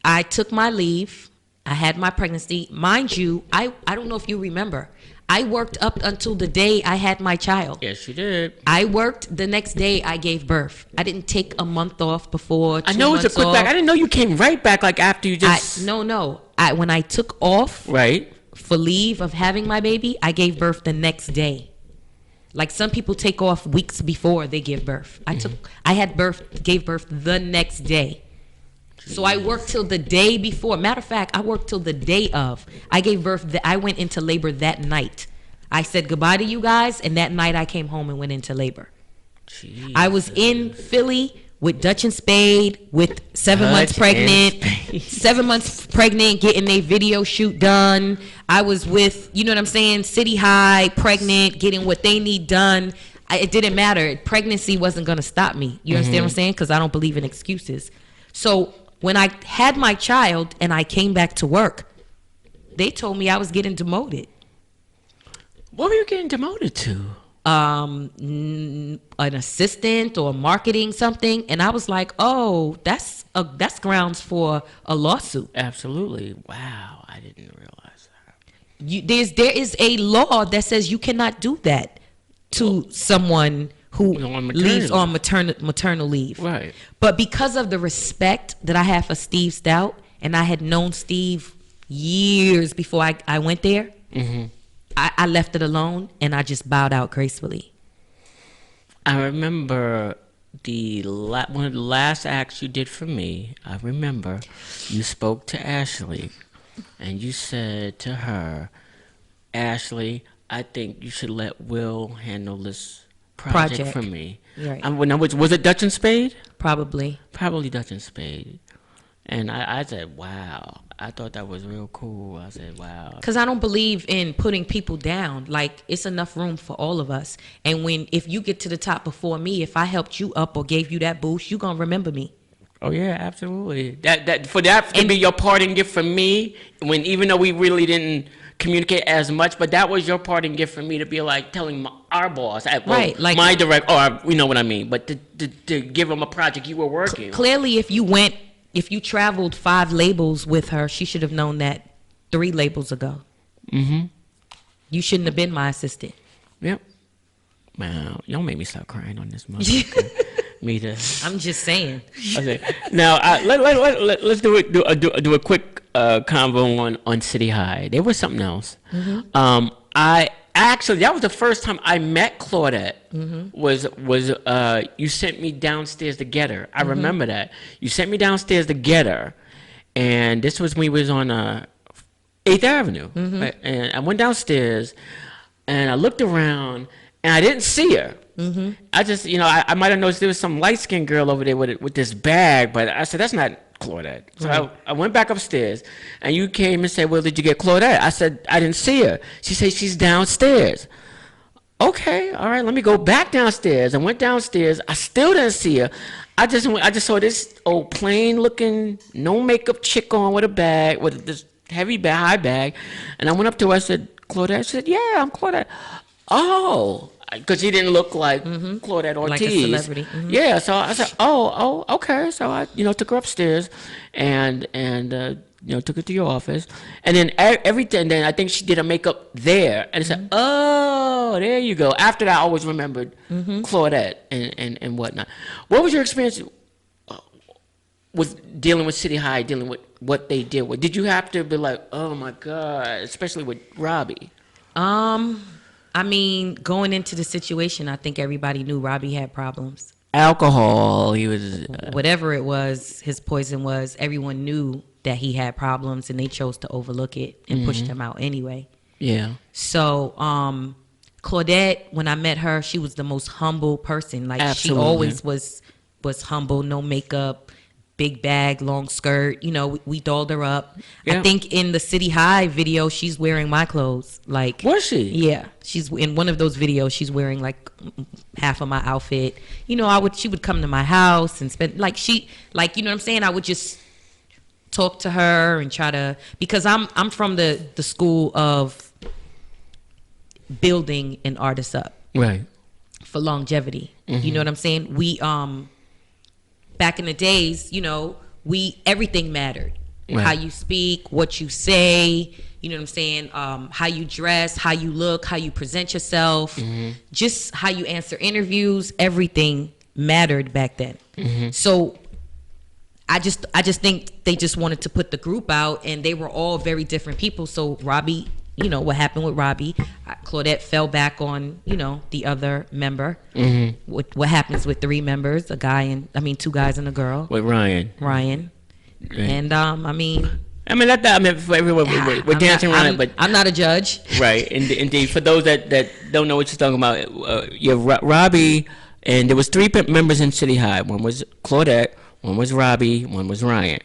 F: I took my leave. I had my pregnancy. Mind you, I don't know if you remember, I worked up until the day I had my child.
A: Yes, you did.
F: I worked the next day I gave birth. I didn't take a month off before. 2
A: I know
F: months
A: it's a quick
F: off.
A: back. I didn't know you came right back like after you just.
F: No. When I took off for leave of having my baby, I gave birth the next day. Like some people take off weeks before they give birth. Gave birth the next day. So I worked till the day before. Matter of fact, I worked till the day of. I gave birth. I went into labor that night. I said goodbye to you guys, and that night I came home and went into labor. Jesus. I was in Philly with Dutch and Spade, with 7 months pregnant, 7 months pregnant, getting a video shoot done. I was with, you know what I'm saying, City High, pregnant, getting what they need done. It didn't matter. Pregnancy wasn't going to stop me. You understand what I'm saying? Because I don't believe in excuses. So when I had my child and I came back to work, they told me I was getting demoted.
A: What were you getting demoted to?
F: An assistant or marketing something, and I was like, oh, that's grounds for a lawsuit.
A: Absolutely. Wow, I didn't realize that.
F: There is a law that says you cannot do that to someone who leaves on maternal leave.
A: Right.
F: But because of the respect that I have for Steve Stout, and I had known Steve years before I went there, I left it alone, and I just bowed out gracefully.
A: I remember one of the last acts you did for me. I remember you spoke to Ashley, and you said to her, Ashley, I think you should let Will handle this project for me.
F: Right.
A: Was it Dutch and Spade?
F: Probably
A: Dutch and Spade. And I said, wow. I thought that was real cool. I said, wow.
F: Because I don't believe in putting people down. Like, it's enough room for all of us. And if you get to the top before me, if I helped you up or gave you that boost, you're going to remember me.
A: Oh, yeah, absolutely. That to be your parting gift for me, even though we really didn't communicate as much, but that was your parting gift for me to be like telling our boss,
F: right? Like
A: my direct, or you know what I mean, but to give him a project you were working.
F: Clearly, if you traveled 5 labels with her, she should have known that 3 labels ago. Mm-hmm. You shouldn't have been my assistant.
A: Yep. Wow, don't make me stop crying on this motherfucker.
F: I'm just saying. Okay.
A: Now let's do a quick convo on City High. There was something else. Mm-hmm. That was the first time I met Claudette. Mm-hmm. Was you sent me downstairs to get her? I remember that. You sent me downstairs to get her, and this was when we was on 8th Avenue. Mm-hmm. Right? And I went downstairs, and I looked around, and I didn't see her. Mm-hmm. I just, I might have noticed there was some light-skinned girl over there with this bag, but I said, that's not Claudette. So right. I went back upstairs, and you came and said, well, did you get Claudette? I said, I didn't see her. She said, she's downstairs. Okay, all right, let me go back downstairs. I went downstairs. I still didn't see her. I just saw this old plain-looking, no makeup chick on with a bag, with this heavy bag, high bag, and I went up to her. I said, Claudette? She said, yeah, I'm Claudette. Oh. Because he didn't look like Claudette Ortiz.
F: Like a celebrity. Mm-hmm.
A: Yeah, so I said, oh, okay. So I, took her upstairs and took her to your office. And then then I think she did her makeup there. And I said, oh, there you go. After that, I always remembered Claudette and whatnot. What was your experience with dealing with City High, dealing with what they did with? Did you have to be like, oh, my God, especially with Robbie?
F: I mean, going into the situation, I think everybody knew Robbie had problems.
A: Alcohol, he was...
F: Whatever it was, his poison was, everyone knew that he had problems, and they chose to overlook it and pushed him out anyway.
A: Yeah.
F: So, Claudette, when I met her, she was the most humble person. Like,
A: absolutely.
F: She always was humble, no makeup, big bag, long skirt. We dolled her up. Yeah. I think in the City High video, she's wearing my clothes. Like,
A: was she?
F: Yeah, she's in one of those videos. She's wearing like half of my outfit. She would come to my house and spend you know what I'm saying. I would just talk to her and try to, because I'm from the school of building an artist up,
A: right,
F: for longevity. You know what I'm saying? We back in the days, everything mattered. Right. How you speak, what you say, you know what I'm saying? How you dress, how you look, how you present yourself, just how you answer interviews, everything mattered back then. So I just think they just wanted to put the group out, and they were all very different people. So Robbie, what happened with Robbie, Claudette fell back on, the other member. What happens with 3 members, 2 guys and a girl.
A: With Ryan.
F: Right. And
A: we're dancing around it, but
F: I'm not a judge.
A: Right, indeed. For those that don't know what you're talking about, Robbie, and there was 3 members in City High. One was Claudette, one was Robbie, one was Ryan.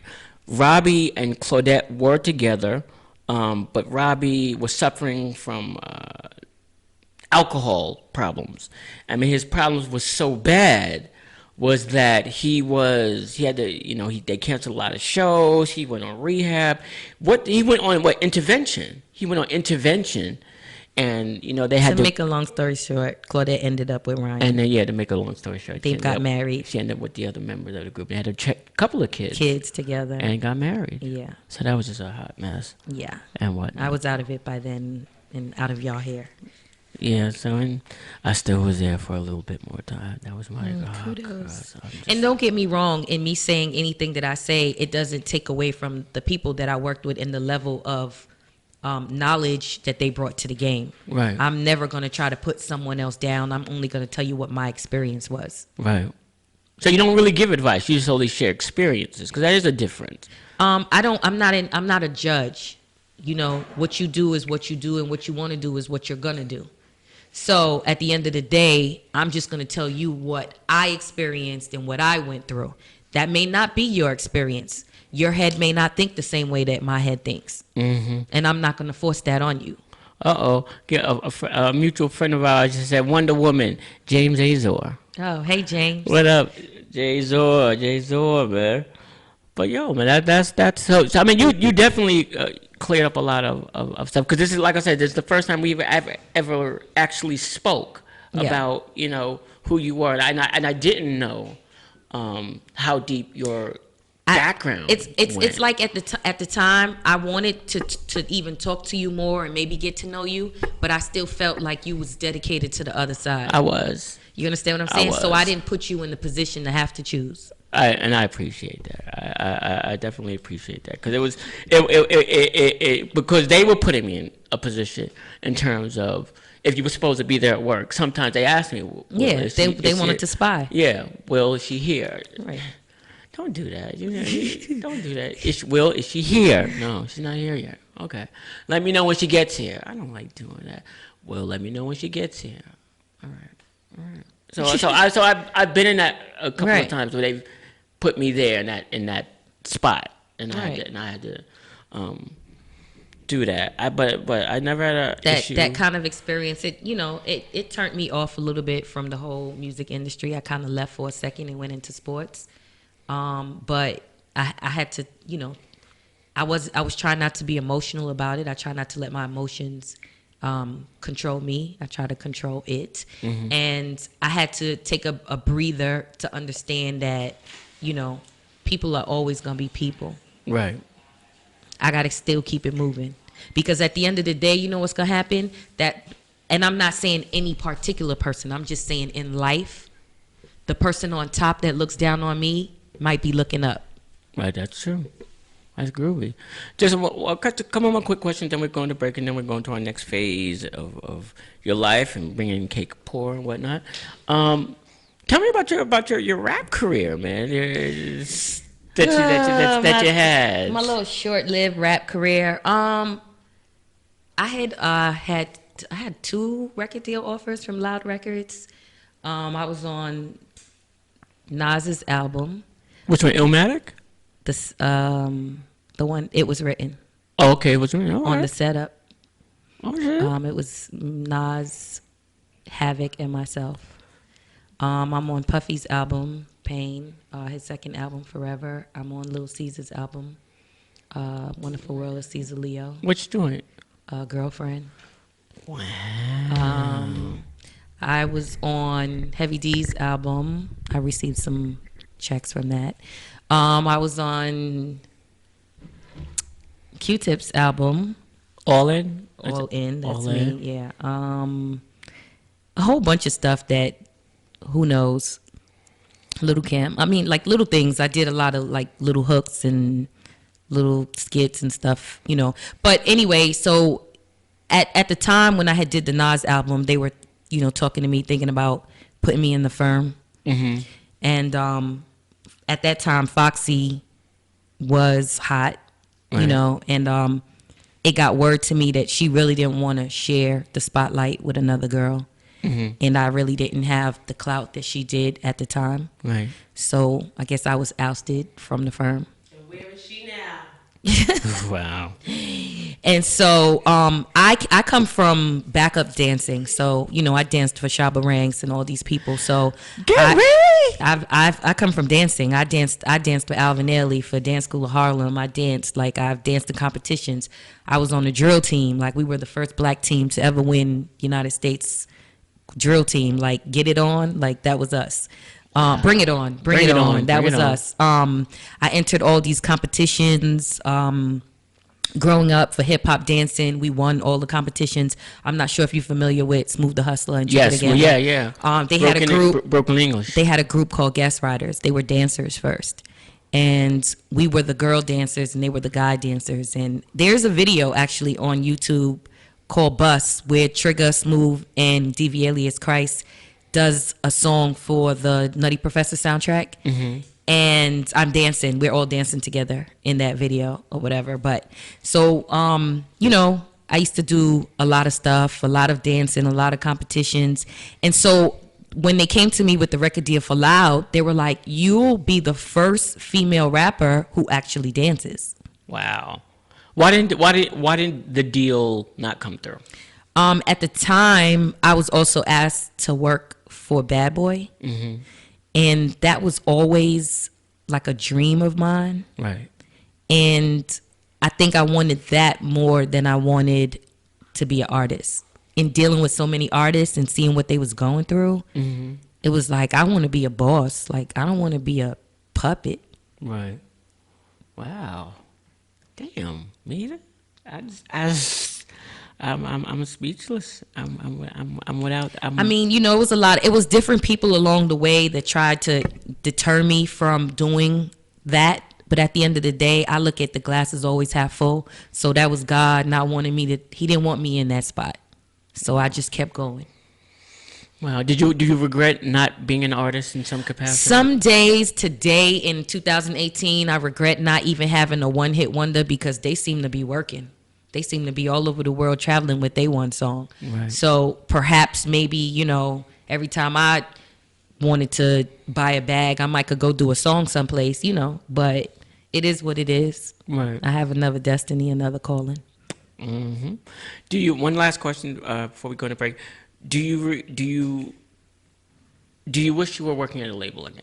A: Robbie and Claudette were together. But Robbie was suffering from alcohol problems. His problems was so bad was that they canceled a lot of shows. He went on rehab. Intervention. He went on intervention, And they had
F: to make a long story short, Claudette ended up with Ryan.
A: And then to make a long story short,
F: they got married.
A: She ended up with the other members of the group. They had a couple of kids
F: together,
A: and got married.
F: Yeah.
A: So that was just a hot mess.
F: Yeah.
A: And what?
F: I was out of it by then, and out of y'all hair.
A: Yeah. So and I still was there for a little bit more time. That was my
F: kudos. And don't get me wrong. In me saying anything that I say, it doesn't take away from the people that I worked with and the level of knowledge that they brought to the game.
A: Right.
F: I'm never going to try to put someone else down. I'm only going to tell you what my experience was.
A: Right. So you don't really give advice. You just only share experiences, because that is a difference.
F: I'm not a judge. What you do is what you do, and what you want to do is what you're going to do. So at the end of the day, I'm just going to tell you what I experienced and what I went through. That may not be your experience. Your head may not think the same way that my head thinks. Mm-hmm. And I'm not going to force that on you.
A: A mutual friend of ours just said, Wonder Woman, James Azor.
F: Oh, hey, James.
A: What up, Jay Zor, man. But yo, man, that's so I mean, you definitely cleared up a lot of stuff, because this is, like I said, this is the first time we ever actually spoke about who you were, and I didn't know how deep your background.
F: It's like at the time I wanted to even talk to you more and maybe get to know you, but I still felt like you was dedicated to the other side.
A: I was.
F: You understand what I'm saying? So I didn't put you in the position to have to choose.
A: I appreciate that. I definitely appreciate that, because it because they were putting me in a position in terms of if you were supposed to be there at work. Sometimes they asked me,
F: they wanted to spy.
A: Yeah, well, is she here?
F: Right.
A: Don't do that. Don't do that. Is she here? No, she's not here yet. Okay. Let me know when she gets here. I don't like doing that. Well, let me know when she gets here. All right. So I've been in that a couple of times where they've put me there in that spot, and I had to do that. But I never had
F: that kind of experience. It turned me off a little bit from the whole music industry. I kind of left for a second and went into sports. But I had to, I was trying not to be emotional about it. I try not to let my emotions control me. I try to control it. Mm-hmm. And I had to take a breather to understand that, people are always going to be people.
A: Right.
F: I got to still keep it moving. Because at the end of the day, you know what's going to happen? And I'm not saying any particular person. I'm just saying in life, the person on top that looks down on me might be looking up.
A: Right, that's true. That's groovy. Just come on, one quick question, then we're going to break, and then we're going to our next phase of your life and bringing cake pour and whatnot. Tell me about your rap career, man. That you had.
F: My little short-lived rap career. I had 2 record deal offers from Loud Records. I was on Nas's album.
A: Which one, Illmatic?
F: The one It Was Written.
A: Oh, okay, it was written
F: on the setup.
A: Okay.
F: It was Nas, Havoc, and myself. I'm on Puffy's album, Pain, his second album, Forever. I'm on Lil Caesar's album, Wonderful World of Caesar Leo.
A: Which joint?
F: Girlfriend.
A: Wow.
F: I was on Heavy D's album. I received some checks from that. I was on Q-Tip's album.
A: All In?
F: All In, that's
A: All
F: me,
A: In?
F: yeah. A whole bunch of stuff that, who knows, Little Camp. I mean, like little things. I did a lot of like little hooks and little skits and stuff, But anyway, so at the time when I had did the Nas album, they were, talking to me, thinking about putting me in the firm. Mm-hmm. And at that time, Foxy was hot,
A: right.
F: And it got word to me that she really didn't want to share the spotlight with another girl. Mm-hmm. And I really didn't have the clout that she did at the time.
A: Right.
F: So I guess I was ousted from the firm.
B: And where is she now?
A: Wow.
F: And so I come from backup dancing. So, you know, I danced for Shabba Ranks and all these people. So I come from dancing. I danced for Alvin Ailey for Dance School of Harlem. I've danced in competitions. I was on the drill team. Like, we were the first black team to ever win United States drill team. Like, Get It On, like, that was us. Bring It On. That was us. I entered all these competitions. Growing up for hip hop dancing, we won all the competitions. I'm not sure if you're familiar with Smooth the Hustler and
A: Yes, well, yeah.
F: They had a group.
A: Broken English.
F: They had a group called Guest Riders. They were dancers first, and we were the girl dancers, and they were the guy dancers. And there's a video actually on YouTube called Bus where Trigger, Smooth, and DV Alias Christ does a song for the Nutty Professor soundtrack. Mm-hmm. And I'm dancing. We're all dancing together in that video or whatever. But so, you know, I used to do a lot of stuff, a lot of dancing, a lot of competitions. And so when they came to me with the record deal for Loud, they were like, you'll be the first female rapper who actually dances.
A: Wow. Why didn't the deal not come through?
F: At the time, I was also asked to work for Bad Boy. Mm-hmm. And that was always like a dream of mine.
A: Right.
F: And I think I wanted that more than I wanted to be an artist. In dealing with so many artists and seeing what they was going through, mm-hmm. It was like, I want to be a boss. Like, I don't want to be a puppet.
A: Right. Wow. Damn, Mita. I'm speechless. I'm without. I
F: mean, you know, it was a lot. It was different people along the way that tried to deter me from doing that. But at the end of the day, I look at the glass is always half full. So that was God not wanting me to. He didn't want me in that spot. So I just kept going.
A: Wow. Do you regret not being an artist in some capacity?
F: Some days today in 2018, I regret not even having a one-hit wonder because they seem to be working. They seem to be all over the world traveling with their one song. Right. So perhaps maybe, you know, every time I wanted to buy a bag, I might could go do a song someplace, you know. But it is what it is. Right. I have another destiny, another calling.
A: Mm-hmm. One last question before we go to break. Do you wish you were working at a label again?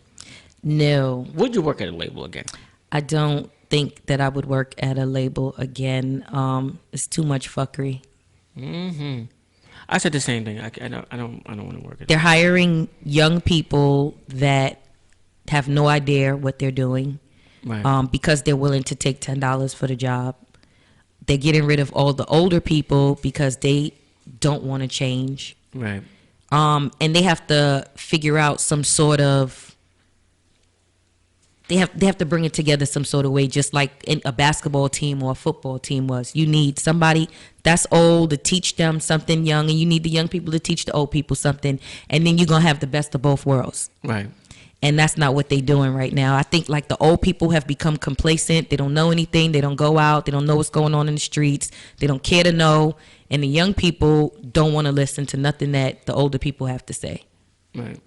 F: No.
A: Would you work at a label again?
F: I don't think that I would work at a label again. It's too much fuckery.
A: Mm-hmm. I said the same thing. I don't want to work at.
F: They're hiring young people that have no idea what they're doing, right? Because they're willing to take $10 for the job. They're getting rid of all the older people because they don't want to change,
A: right?
F: And they have to figure out some sort of. They have to bring it together some sort of way, just like in a basketball team or a football team was. You need somebody that's old to teach them something young, and you need the young people to teach the old people something, and then you're going to have the best of both worlds.
A: Right.
F: And that's not what they're doing right now. I think like the old people have become complacent. They don't know anything. They don't go out. They don't know what's going on in the streets. They don't care to know. And the young people don't want to listen to nothing that the older people have to say.
A: Right.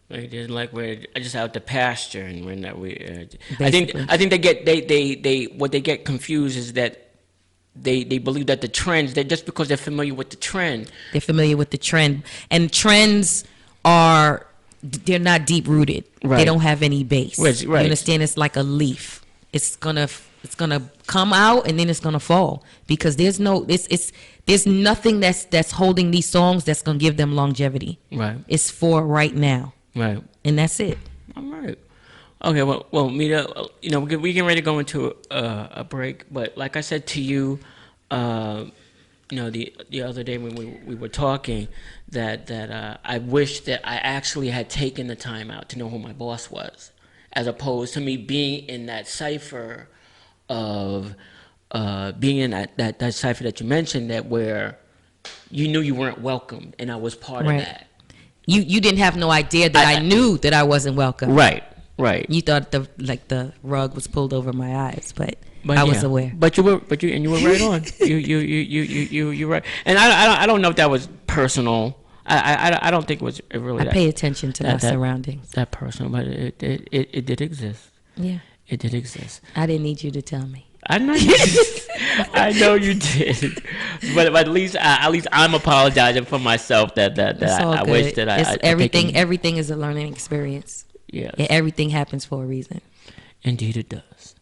A: Like we're just out the pasture, and we're not. I think what they get confused is that they believe that the trends, that just because they're familiar with the trend,
F: they're familiar with the trend, and trends they're not deep rooted. Right. They don't have any base. Right. You understand? It's like a leaf. It's gonna come out and then it's gonna fall because there's nothing that's holding these songs that's gonna give them longevity.
A: Right.
F: It's for right now.
A: Right.
F: And that's it.
A: All right. Okay, well, Mita, you know, we getting ready to go into a break, but like I said to you, you know, the other day when we were talking, that I wish that I actually had taken the time out to know who my boss was, as opposed to me being in that cipher of being in that cipher that you mentioned, that where you knew you weren't welcome, and I was part of that.
F: You didn't have no idea that I knew that I wasn't welcome.
A: Right. You
F: thought the rug was pulled over my eyes, but I was aware.
A: But you were right on. You're right. And I don't know if that was personal. I don't think it was really.
F: I pay attention to my surroundings.
A: That personal, but it did exist.
F: Yeah.
A: It did exist.
F: I didn't need you to tell me.
A: I know. I know you did, but at least I'm apologizing for myself that I wish that I
F: everything. Everything is a learning experience.
A: Yeah,
F: everything happens for a reason.
A: Indeed, it does.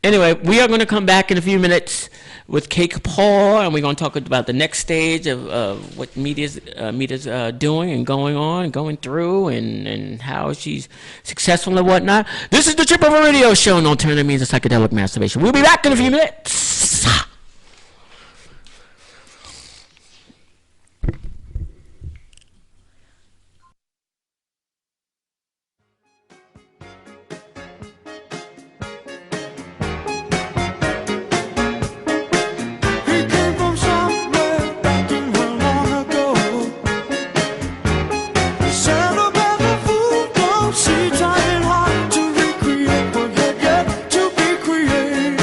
A: Anyway, we are going to come back in a few minutes with Cake Paul, and we're going to talk about the next stage of what Mita's doing and going on and going through, and how she's successful and whatnot. This is the Trip Over Radio Show, and alternative means of psychedelic masturbation. We'll be back in a few minutes.
G: She trying hard to recreate what had yet to be created.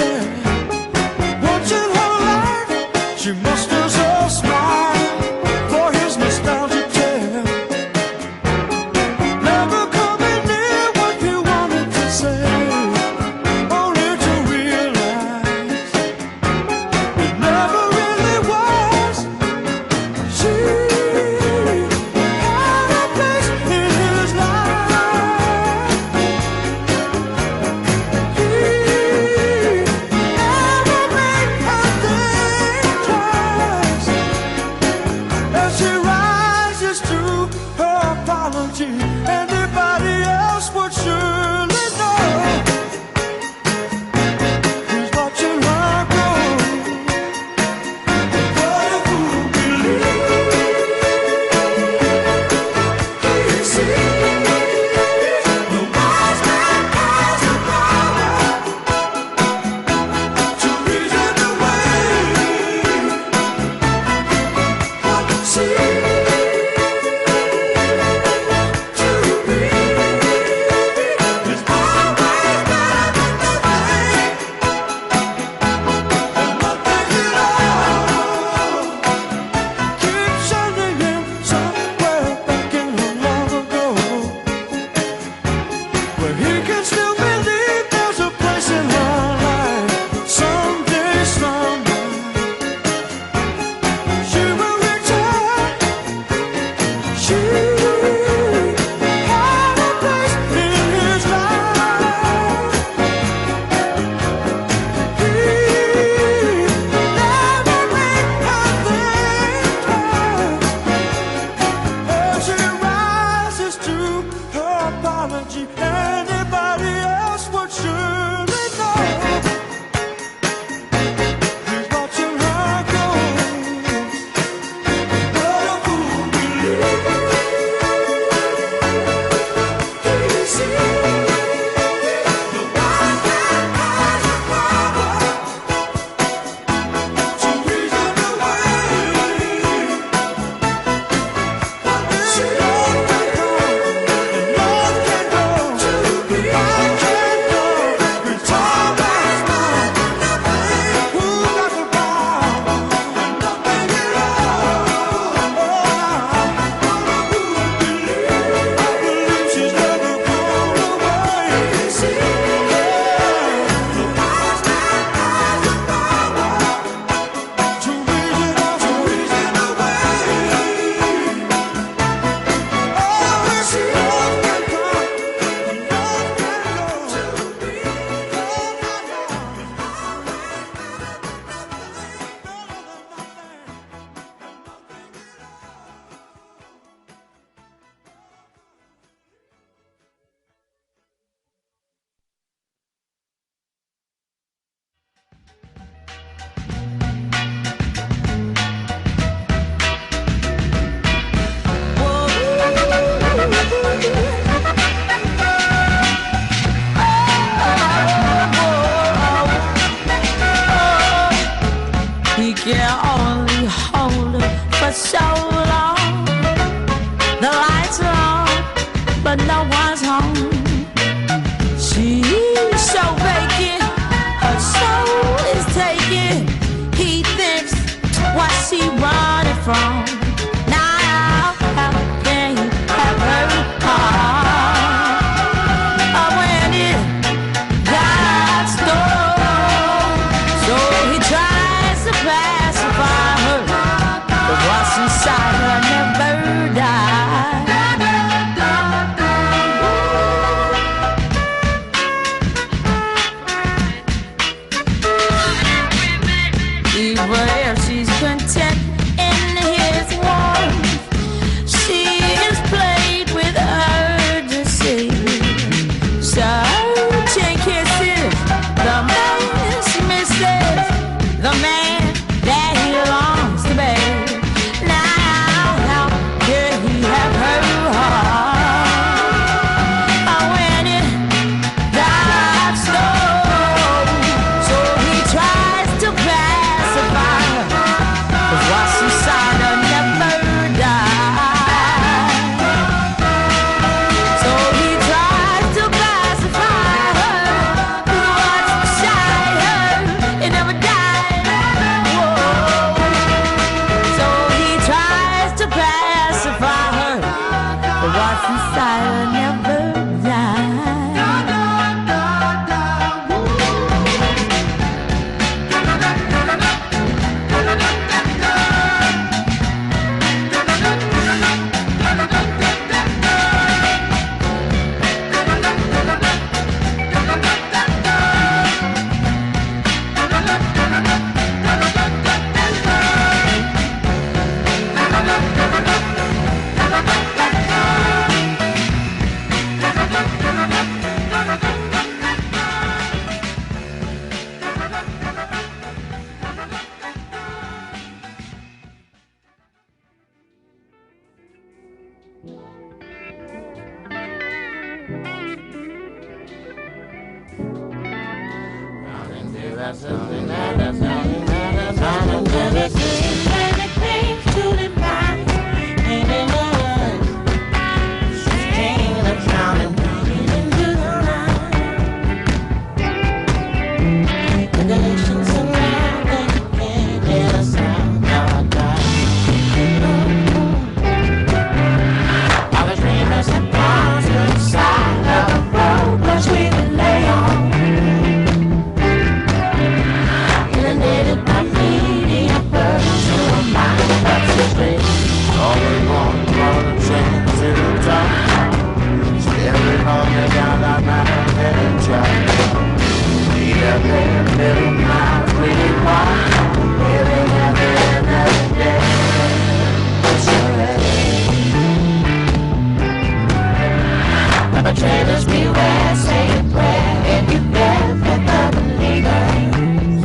C: Perpetrators beware, say a prayer if you dare for the believers.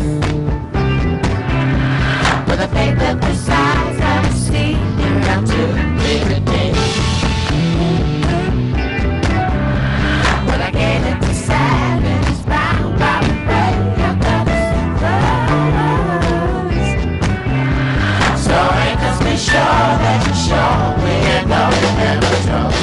C: With a faith that decides how to see and how to live a day. When I gave it to savage, bound by the way of the so ain't just be sure that you're sure we ain't going never trouble.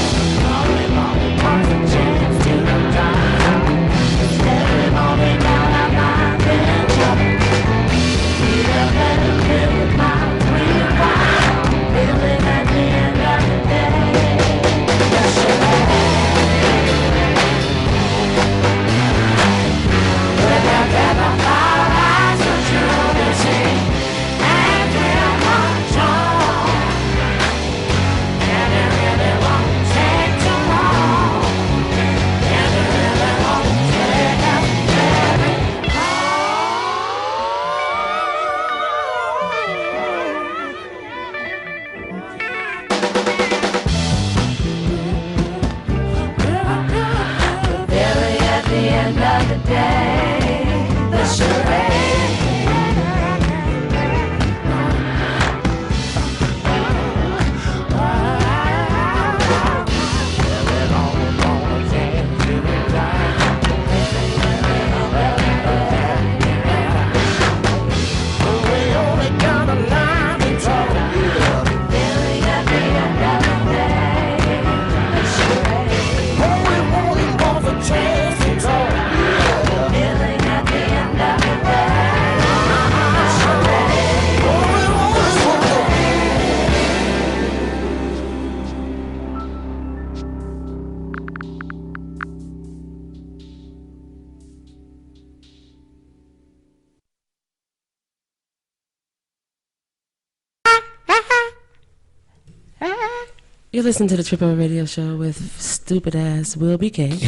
B: You listen to the Triple Radio Show with stupid ass Will B.K.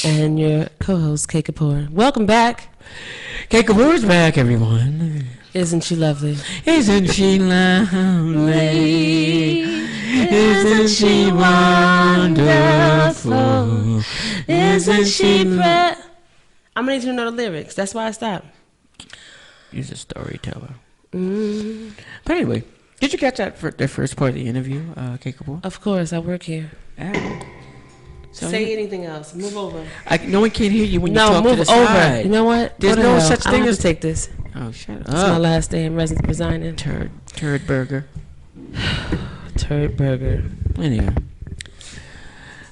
B: and your co-host Kay Kapoor. Welcome back.
A: Kay Kapoor's back, everyone.
B: Isn't she lovely?
A: Isn't she lovely? Isn't she wonderful?
B: Isn't she I'm gonna need you to know the lyrics. That's why I stopped.
A: He's a storyteller. But anyway, did you catch that for the first part of the interview, Kay Kapoor?
B: Of course, I work here.
A: Yeah. So
B: Say anything else. Move over.
A: No one can hear you when you
B: No,
A: talk to
B: move
A: the
B: over.
A: side.
B: You know what?
A: There's
B: What the
A: no
B: hell?
A: such
B: I
A: thing
B: don't have
A: as
B: to take this.
A: Oh, shut
B: It's my
A: up.
B: last day in resigning.
A: Turd burger.
B: Turd burger.
A: Anyway.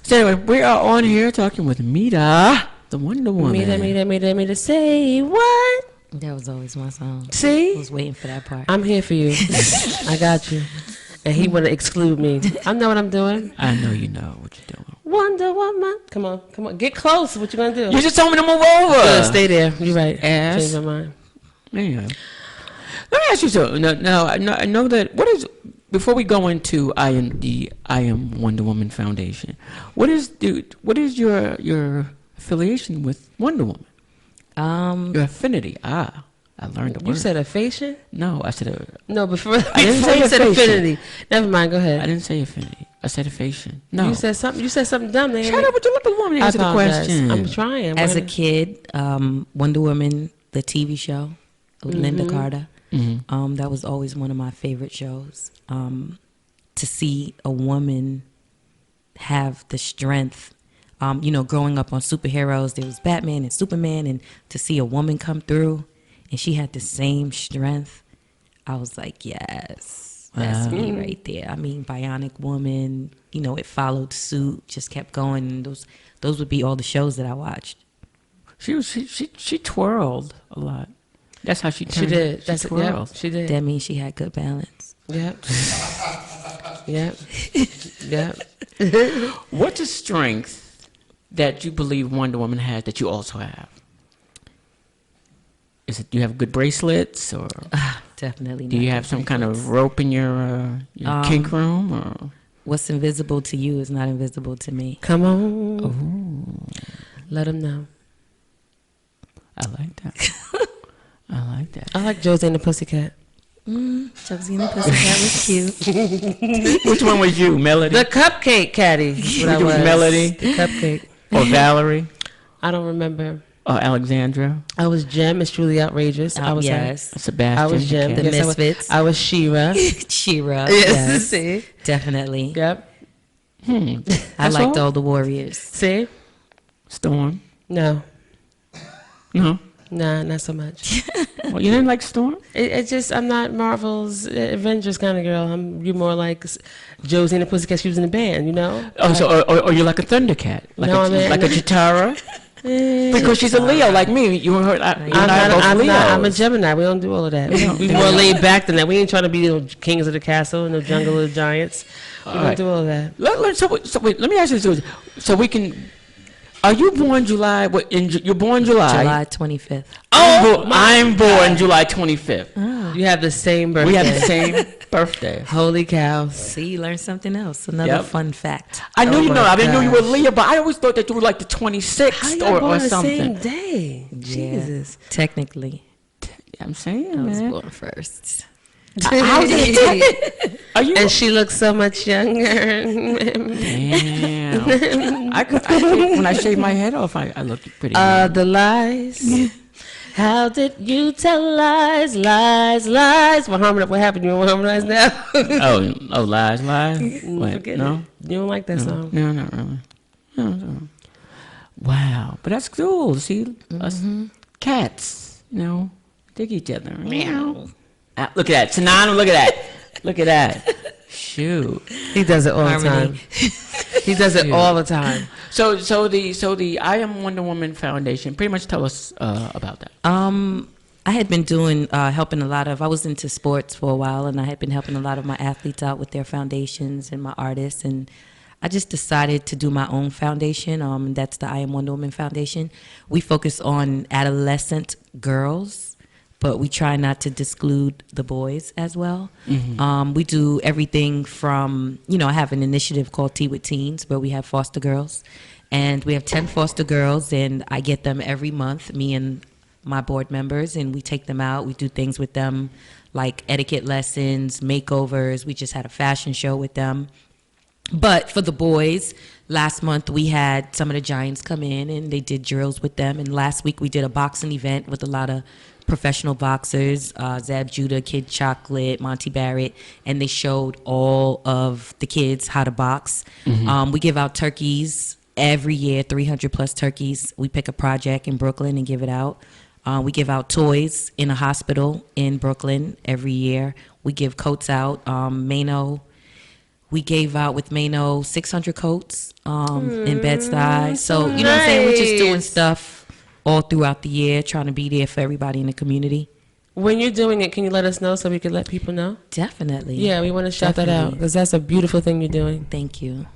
A: So anyway, we are on here talking with Mita, the Wonder Woman.
B: Mita, say what?
F: That was always my song.
B: See?
F: I was waiting for that part.
B: I'm here for you. I got you. And he want to exclude me. I know what I'm doing.
A: I know you know what you're doing.
B: Wonder Woman. Come on. Get close. What you going to do?
A: You just told me to move over.
B: Yeah, stay there. You're right.
A: Ass.
B: Change my mind.
A: Anyway. Let me ask you something. Now, I know that, before we go into I Am Wonder Woman Foundation, what is your affiliation with Wonder Woman? Your affinity. I learned the word.
B: You said affiliation?
A: No, I said
B: No, before
A: I didn't say
B: you said
A: affiliation.
B: affinity. Never mind. Go ahead.
A: I didn't say affinity. I said affiliation. No.
B: You said something dumb. Then
A: Shut up! Would you let the woman
B: I
A: answer the
B: apologize.
A: question?
B: I'm trying.
F: As a kid, Wonder Woman, the TV show with Linda Carter, that was always one of my favorite shows. To see a woman have the strength Growing up on superheroes, there was Batman and Superman, and to see a woman come through and she had the same strength, I was like, yes, that's me right there. I mean, Bionic Woman, it followed suit, just kept going. Those would be all the shows that I watched.
A: She twirled a lot. That's how she turned.
B: She did.
A: She twirled.
B: She did.
F: That means she had good balance.
B: Yep. Yep. Yep.
A: What's a strength that you believe Wonder Woman has that you also have? Is it, do you have good bracelets, or
F: Definitely.
A: do you have some kind of rope in your kink room? Or
F: what's invisible to you is not invisible to me.
B: Come on. Let them know.
A: I like that. I like that.
B: I like Josie and the Pussycat.
F: Josie and the Pussycat was cute.
A: Which one was you, Melody?
B: The Cupcake Caddy.
A: Which was Melody?
B: The Cupcake.
A: Or Valerie?
B: I don't remember.
A: Or Alexandra?
B: I was Jem. It's truly outrageous. I was her.
A: Sebastian.
B: I was Jem.
F: The
B: Yes,
F: Misfits.
B: I was She-Ra.
F: She-Ra.
B: Yes.
F: Yes. Definitely.
B: Yep.
F: I liked all the Warriors.
B: See?
A: Storm?
B: No.
A: No.
B: Nah, not so much.
A: Well, you didn't like Storm?
B: It just, I'm not Marvel's Avengers kind of girl. You more like Josie and the Pussycat. She was in the band,
A: Oh, so or you're like a Thundercat, like
B: No,
A: a Chitara, because she's a Leo like me. You heard?
B: I'm a Gemini. We don't do all of that. We more laid back than that. We ain't trying to be kings of the castle and the jungle of the giants. We don't do all of that.
A: Wait, let me ask you this: so we can. Are you born July? You're born July.
F: July 25th.
A: I'm born July 25th.
B: You have the same birthday.
A: We have the same birthday.
B: Holy cow.
F: See, you learned something else. Another fun fact.
A: I knew I didn't know you were
B: gosh.
A: Leo, but I always thought that you were like the 26th
B: How y'all
A: or
B: born the
A: something.
B: same day? Jesus.
F: Technically.
A: I'm saying,
F: I was
A: man.
F: born first.
A: How's it? Are you?
B: And she looks so much younger.
A: Damn. When I shave my head off, I look pretty.
B: The lies. How did you tell lies, lies, lies? What happened? You want to harmonize now?
A: Lies. What?
B: Forget
A: No?
B: it. You don't like that song?
A: No, not really. No. Wow, but that's cool. See, us cats, dig each other. Meow. Look at that, Tanana. Look at that. Shoot.
B: He does it all
F: Harmony.
B: the time. He does it all the time.
A: So the I Am Wonder Woman Foundation. Pretty much tell us about that.
F: I had been doing, helping I was into sports for a while, and I had been helping a lot of my athletes out with their foundations and my artists, and I just decided to do my own foundation. That's the I Am Wonder Woman Foundation. We focus on adolescent girls, but we try not to disclude the boys as well. We do everything from, I have an initiative called Tea with Teens, where we have foster girls. And we have 10 foster girls, and I get them every month, me and my board members, and we take them out. We do things with them like etiquette lessons, makeovers. We just had a fashion show with them. But for the boys, last month we had some of the Giants come in, and they did drills with them. And last week we did a boxing event with a lot of professional boxers, Zab Judah, Kid Chocolate, Monty Barrett, and they showed all of the kids how to box. We give out turkeys every year, 300 plus turkeys. We pick a project in Brooklyn and give it out. We give out toys in a hospital in Brooklyn every year. We give coats out. Mano, we gave out with Mano 600 coats in Bed-Stuy. So, you know what I'm saying? We're just doing stuff all throughout the year, trying to be there for everybody in the community.
B: When you're doing it, can you let us know so we can let people know?
F: Definitely.
B: Yeah, we want to shout that out because that's a beautiful thing you're doing.
F: Thank you.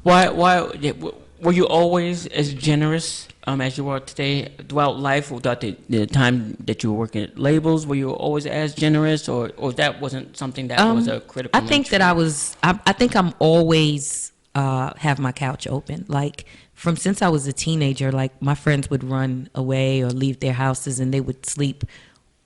A: Why were you always as generous as you are today throughout life, or throughout the time that you were working at labels? Were you always as generous, or that wasn't something that was a critical?
F: I think that I think I'm always have my couch open. Like since I was a teenager, like my friends would run away or leave their houses, and they would sleep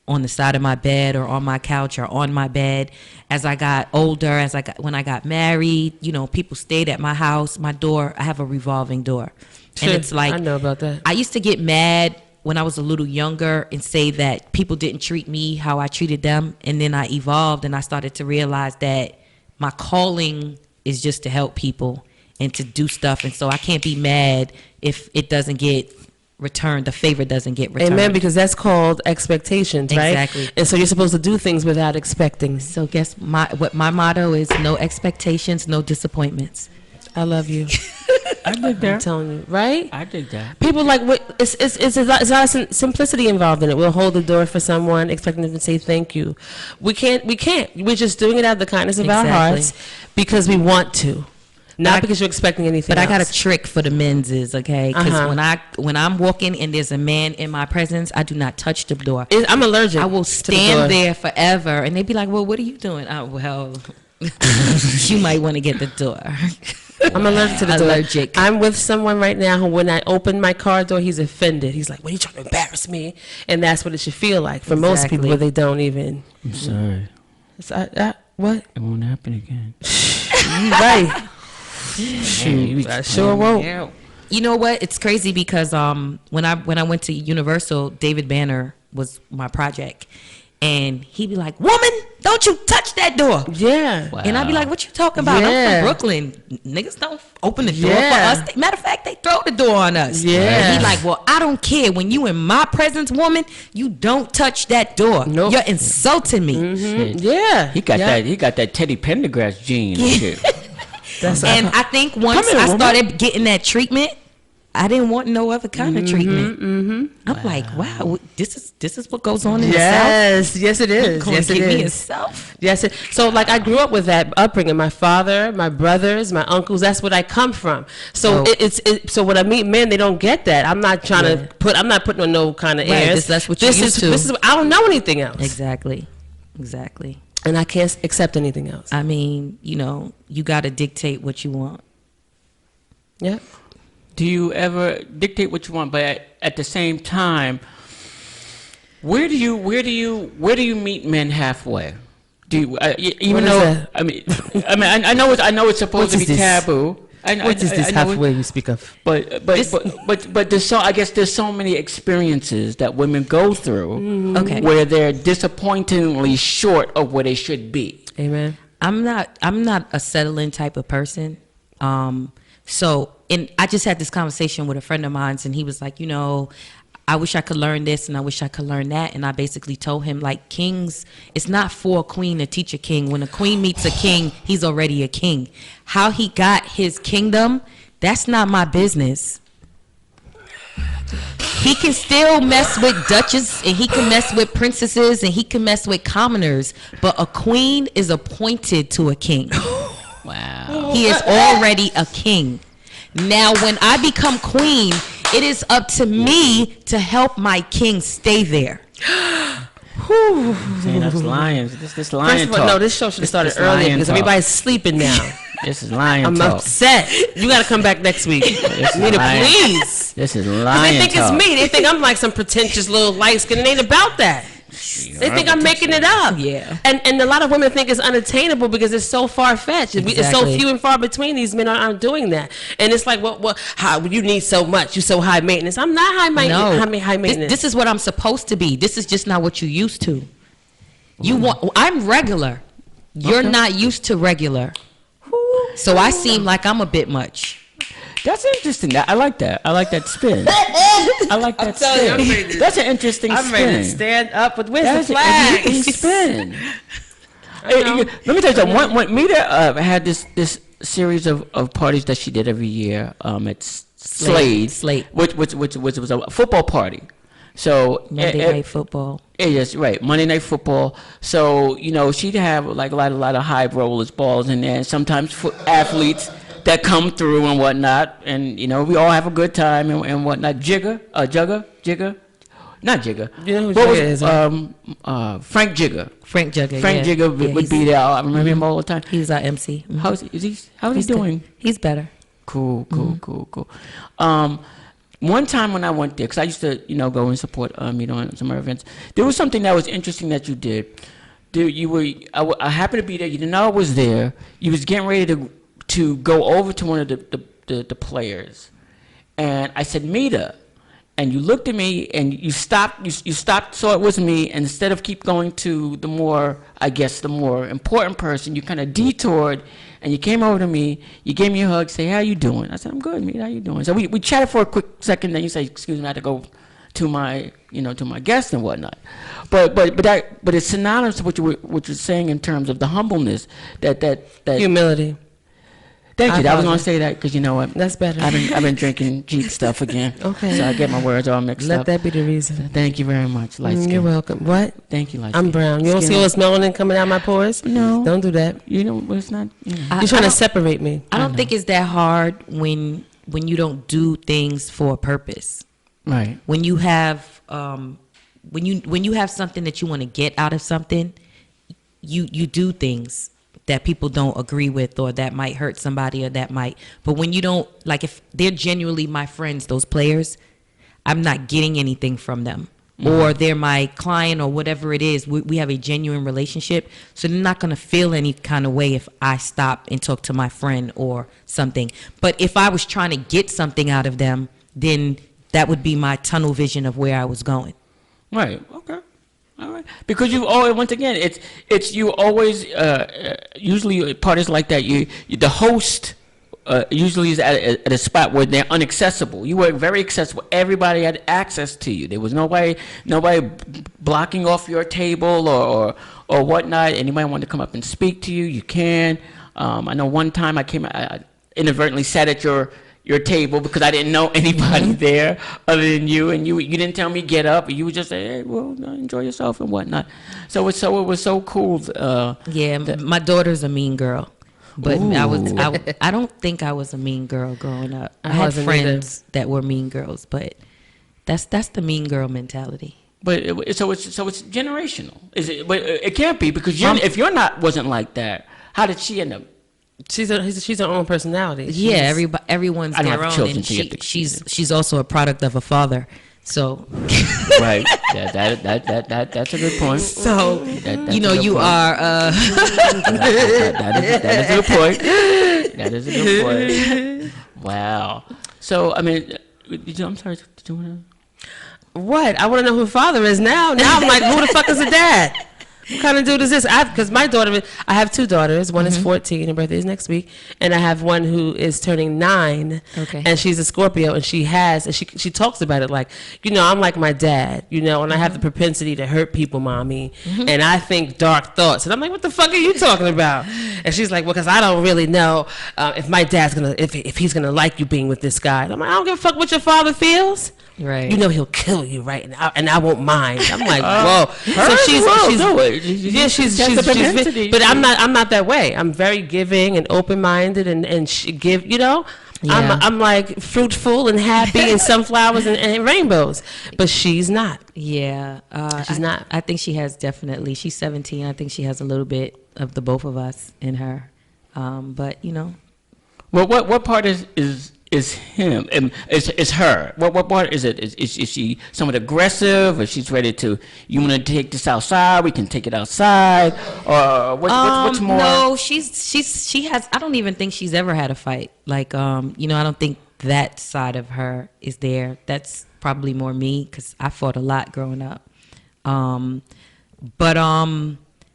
F: on the side of my bed or on my couch or on my bed. As I got older, when I got married, people stayed at my house. My door, I have a revolving door.
B: Sure,
F: and it's like,
B: I know about that.
F: I used to get mad when I was a little younger and say that people didn't treat me how I treated them. And then I evolved and I started to realize that my calling is just to help people. and to do stuff, and so I can't be mad if it doesn't get returned. The favor doesn't get returned.
B: Amen. Because that's called expectations, right?
F: Exactly.
B: And so you're supposed to do things without expecting.
F: So guess what my motto is: no expectations, no disappointments.
B: I love you.
A: I dig
B: I'm
A: that.
B: telling you, right?
A: I dig that.
B: People like it's a lot of simplicity involved in it. We'll hold the door for someone, expecting them to say thank you. We can't. We're just doing it out of the kindness of our hearts because we want to, not because you're expecting anything.
F: But
B: else.
F: I got a trick for the men's is okay, because when I'm walking and there's a man in my presence, I do not touch the door.
B: I'm allergic.
F: I will stand there forever, and they be like, "Well, what are you doing?" Well, you might want to get the door.
B: I'm allergic to the door.
F: Allergic.
B: I'm with someone right now who, when I open my car door, he's offended. He's like, "What are you trying to embarrass me?" And that's what it should feel like for most people, where they don't even.
A: I'm sorry.
B: What?
A: It won't happen again.
B: Right. Shoot, I sure won't.
F: You know what? It's crazy because when I went to Universal, David Banner was my project, and he'd be like, "Woman, don't you touch that door."
B: Yeah.
A: Wow.
F: And I'd be like, "What you talking about?
B: Yeah.
F: I'm from Brooklyn. Niggas don't open the door
B: Yeah.
F: for us. Matter of fact, they throw the door on us."
B: Yeah.
F: And he like, "Well, I don't care. When you in my presence, woman, you don't touch that door.
B: Nope.
F: You're insulting me."
A: Shit.
B: Yeah.
A: He got that. He got that Teddy Pendergrass gene and shit.
F: And I think once
A: here,
F: I
A: woman.
F: started getting that treatment, I didn't want no other kind of treatment. I'm like, wow, this is what goes on in the South.
B: Yes, it is.
F: Gonna
B: Yes, it
F: give me a
B: is.
F: South.
B: Yes. So, like, I grew up with that upbringing. My father, my brothers, my uncles. That's what I come from. So so when I meet men, they don't get that. I'm not trying to put. I'm not putting on no kind of
F: Right,
B: airs.
F: that's what you're used to.
B: This is. I don't know anything else.
F: Exactly.
B: And I can't accept anything else.
F: I mean, you got to dictate what you want.
B: Yeah.
A: Do you ever dictate what you want, but at the same time, where do you meet men halfway? Do you, even
B: What is
A: though
B: that?
A: I know it's supposed to be
B: What is this?
A: taboo.
B: What is this halfway you speak of?
A: But there's there's so many experiences that women go through
F: Okay.
A: where they're disappointingly short of where they should be.
B: Amen.
F: I'm not a settling type of person. And I just had this conversation with a friend of mine, and he was like, I wish I could learn this and I wish I could learn that. And I basically told him, like, kings, it's not for a queen to teach a king. When a queen meets a king, he's already a king. How he got his kingdom, that's not my business. He can still mess with duchesses, and he can mess with princesses, and he can mess with commoners. But a queen is appointed to a king.
A: Wow.
F: He is already a king. Now, when I become queen, it is up to me to help my king stay there.
A: See, that's lions. This lion
B: First of all,
A: talk.
B: no, this show should have started
A: This
B: earlier
A: lion
B: because
A: talk.
B: everybody's sleeping now.
A: This is lion
B: I'm
A: talk.
B: upset. You got to come back next week.
A: This is
B: Nita,
A: lion-
B: please.
A: This is
B: 'Cause
A: lion
B: they think
A: talk.
B: it's me. They think I'm like some pretentious little light skin. It ain't about that. They think I'm making it up.
F: Yeah.
B: And a lot of women think it's unattainable because it's so far fetched. It's so
F: Exactly.
B: few and far between. These men aren't doing that. And it's like, how you need so much? You're so high maintenance. I'm not high maintenance.
F: No,
B: High maintenance.
F: This is what I'm supposed to be. This is just not what you used to. I'm regular. You're not used to regular. So I seem like I'm a bit much.
A: That's interesting. I like that. I like that spin. I like that
B: telling you, I'm
A: spin.
B: ready to-
A: That's an interesting
B: I'm
A: spin.
B: ready to stand up with
A: That's
B: the
A: an
B: flag.
A: interesting spin.
B: know.
A: Let me tell you something. When Mita had this series of parties that she did every year at Slade, which was a football party. So
F: Monday Night Football.
A: Yes, right. Monday Night Football. So she'd have like a lot of high rollers balls in there, and sometimes athletes that come through and whatnot, and we all have a good time and whatnot. Jigger, not Jigger.
B: You know who
A: What was
B: Jigger is,
A: Frank Jigger.
F: Frank Jugger.
A: Frank Jigger would be there. I remember him all the time.
F: He's our MC. Mhm.
A: How's he doing?
F: He's better.
A: Cool. One time when I went there, because I used to, go and support on some of our events, there was something that was interesting that you did. I happened to be there. You didn't know I was there. You was getting ready to go over to one of the players, and I said, Mita, and you looked at me and you stopped, you stopped, saw it was me, and instead of keep going to the more, I guess, the more important person, you kind of detoured and you came over to me, you gave me a hug, say, how you doing? I said, I'm good, mate, how you doing? So we chatted for a quick second, then you say, excuse me, I had to go to my, to my guest and whatnot. But it's synonymous to what you're saying in terms of the humbleness, that
B: Humility.
A: Thank you. I was going to say that because you know what?
B: That's better.
A: I've been drinking cheap stuff again.
B: Okay.
A: So I get my words all mixed up.
B: Let that be the reason.
A: Thank you very much, light skin.
B: You're welcome. What?
A: Thank you, light
B: I'm
A: skin.
B: brown. You don't see all this melanin coming out my pores?
A: No.
B: Don't do that.
A: But it's not.
B: You're trying to separate me.
F: I don't think it's that hard when you don't do things for a purpose.
A: Right.
F: When you have when you have something that you want to get out of something, you do things that people don't agree with, or that might hurt somebody, or that might. But when you don't, like, if they're genuinely my friends, those players, I'm not getting anything from them. Or they're my client, or whatever it is. We have a genuine relationship, so they're not going to feel any kind of way if I stop and talk to my friend or something. But if I was trying to get something out of them, then that would be my tunnel vision of where I was going.
A: Right. Okay. All right. Because you always, once again, it's you always usually parties like that. The host usually is at a spot where they're inaccessible. You were very accessible. Everybody had access to you. There was nobody blocking off your table or whatnot. Anybody wanted to come up and speak to you, you can. I know one time I inadvertently sat at your table because I didn't know anybody there other than you, and you didn't tell me get up. You would just say, hey, well, enjoy yourself and whatnot. So it was so cool.
F: My daughter's a mean girl. But I don't think I was a mean girl growing up. I had friends that were mean girls, but that's the mean girl mentality.
A: But so it's generational. Is it? But it can't be, because if you're wasn't like that, how did she end up?
B: She's her own personality.
F: Yeah, everyone's
A: I don't
F: their
A: have
F: own,
A: children,
F: and she's also a product of a father. So
A: right, that's a good point.
F: So you are.
A: That is a good point. That is a good point. Wow. So I mean, I'm sorry. Did you want to?
B: What? I want to know who the father is now. Now I'm like, who the fuck is the dad? What kind of dude is this? Because my daughter, I have two daughters. One is 14, her birthday is next week, and I have one who is turning 9.
F: Okay.
B: And she's a Scorpio, and she talks about it like, I'm like my dad, and I have the propensity to hurt people, mommy, and I think dark thoughts, and I'm like, what the fuck are you talking about? And she's like, well, because I don't really know if my dad's gonna, if he's gonna like you being with this guy. And I'm like, I don't give a fuck what your father feels.
F: Right.
B: He'll kill you, right? And I won't mind. I'm like, whoa. So she's but I'm not that way. I'm very giving and open-minded and give, I'm like fruitful and happy and sunflowers and rainbows, but she's not.
F: Yeah.
B: She's not.
F: I think she has definitely. She's 17. I think she has a little bit of the both of us in her. But
A: Well, what part is him? Is her? What part is it? Is she somewhat aggressive, or she's ready to? You want to take this outside? We can take it outside, or what's more?
F: No, she has. I don't even think she's ever had a fight. Like I don't think that side of her is there. That's probably more me, because I fought a lot growing up. But